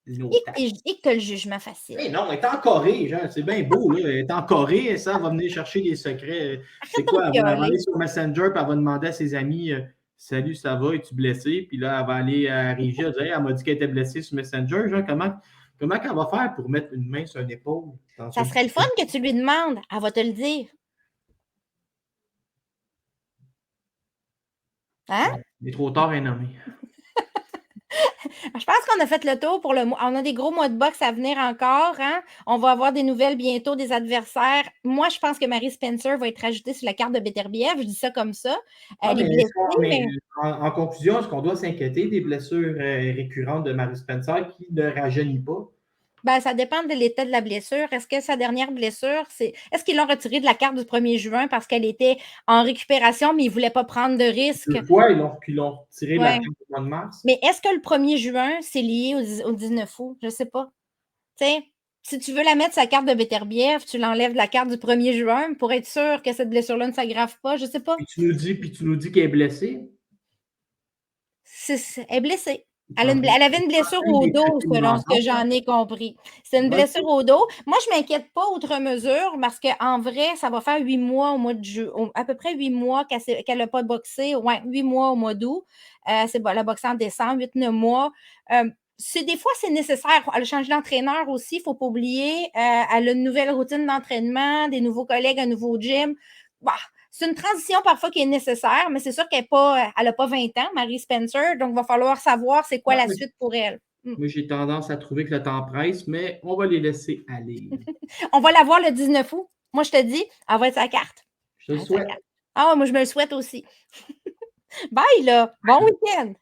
et que tu as le jugement facile. Mais non, elle est en Corée, genre, c'est bien beau, là. Elle est en Corée, ça, elle va venir chercher des secrets. C'est quoi? Elle va aller sur Messenger, puis elle va demander à ses amis Salut, ça va, es-tu blessé? Puis là, elle va aller à Régie, elle va dire Elle m'a dit qu'elle était blessée sur Messenger. Genre, comment elle va faire pour mettre une main sur une épaule? Ça serait le fun que tu lui demandes. Elle va te le dire. Hein? Il est trop tard à nommer. Je pense qu'on a fait le tour pour le mois. On a des gros mois de boxe à venir encore. Hein? On va avoir des nouvelles bientôt des adversaires. Moi, je pense que Marie Spencer va être ajoutée sur la carte de Beterbiev. Je dis ça comme ça. Elle est blessée. En conclusion, est-ce qu'on doit s'inquiéter des blessures récurrentes de Marie Spencer qui ne rajeunit pas? Ben, ça dépend de l'état de la blessure. Est-ce que sa dernière blessure, est-ce qu'ils l'ont retirée de la carte du 1er juin parce qu'elle était en récupération, mais ils ne voulaient pas prendre de risque? Pourquoi ils l'ont retirée de la carte du mois de mars? Mais est-ce que le 1er juin, c'est lié au 19 août? Je ne sais pas. Tu sais, si tu veux la mettre sur la carte de Beterbiev, tu l'enlèves de la carte du 1er juin pour être sûr que cette blessure-là ne s'aggrave pas. Je ne sais pas. Puis tu nous dis qu'elle est blessée? Elle est blessée. Elle avait une blessure au dos, selon ce que j'en ai compris. C'est une blessure au dos. Moi, je ne m'inquiète pas outre mesure parce qu'en vrai, ça va faire 8 mois au mois de juin, à peu près 8 mois qu'elle n'a pas boxé. Ouais, 8 mois au mois d'août. Elle a boxé en décembre, 8-9 mois. Des fois, c'est nécessaire. Elle a changé d'entraîneur aussi, il ne faut pas oublier. Elle a une nouvelle routine d'entraînement, des nouveaux collègues, un nouveau gym. Bah, c'est une transition parfois qui est nécessaire, mais c'est sûr qu'elle n'a pas 20 ans, Marie Spencer, donc il va falloir savoir c'est quoi la suite pour elle. Moi, j'ai tendance à trouver que le temps presse, mais on va les laisser aller. On va la voir le 19 août. Moi, je te dis, elle va être sa carte. Je te le souhaite. Ah, moi, je me le souhaite aussi. Bye, là. Bon week-end.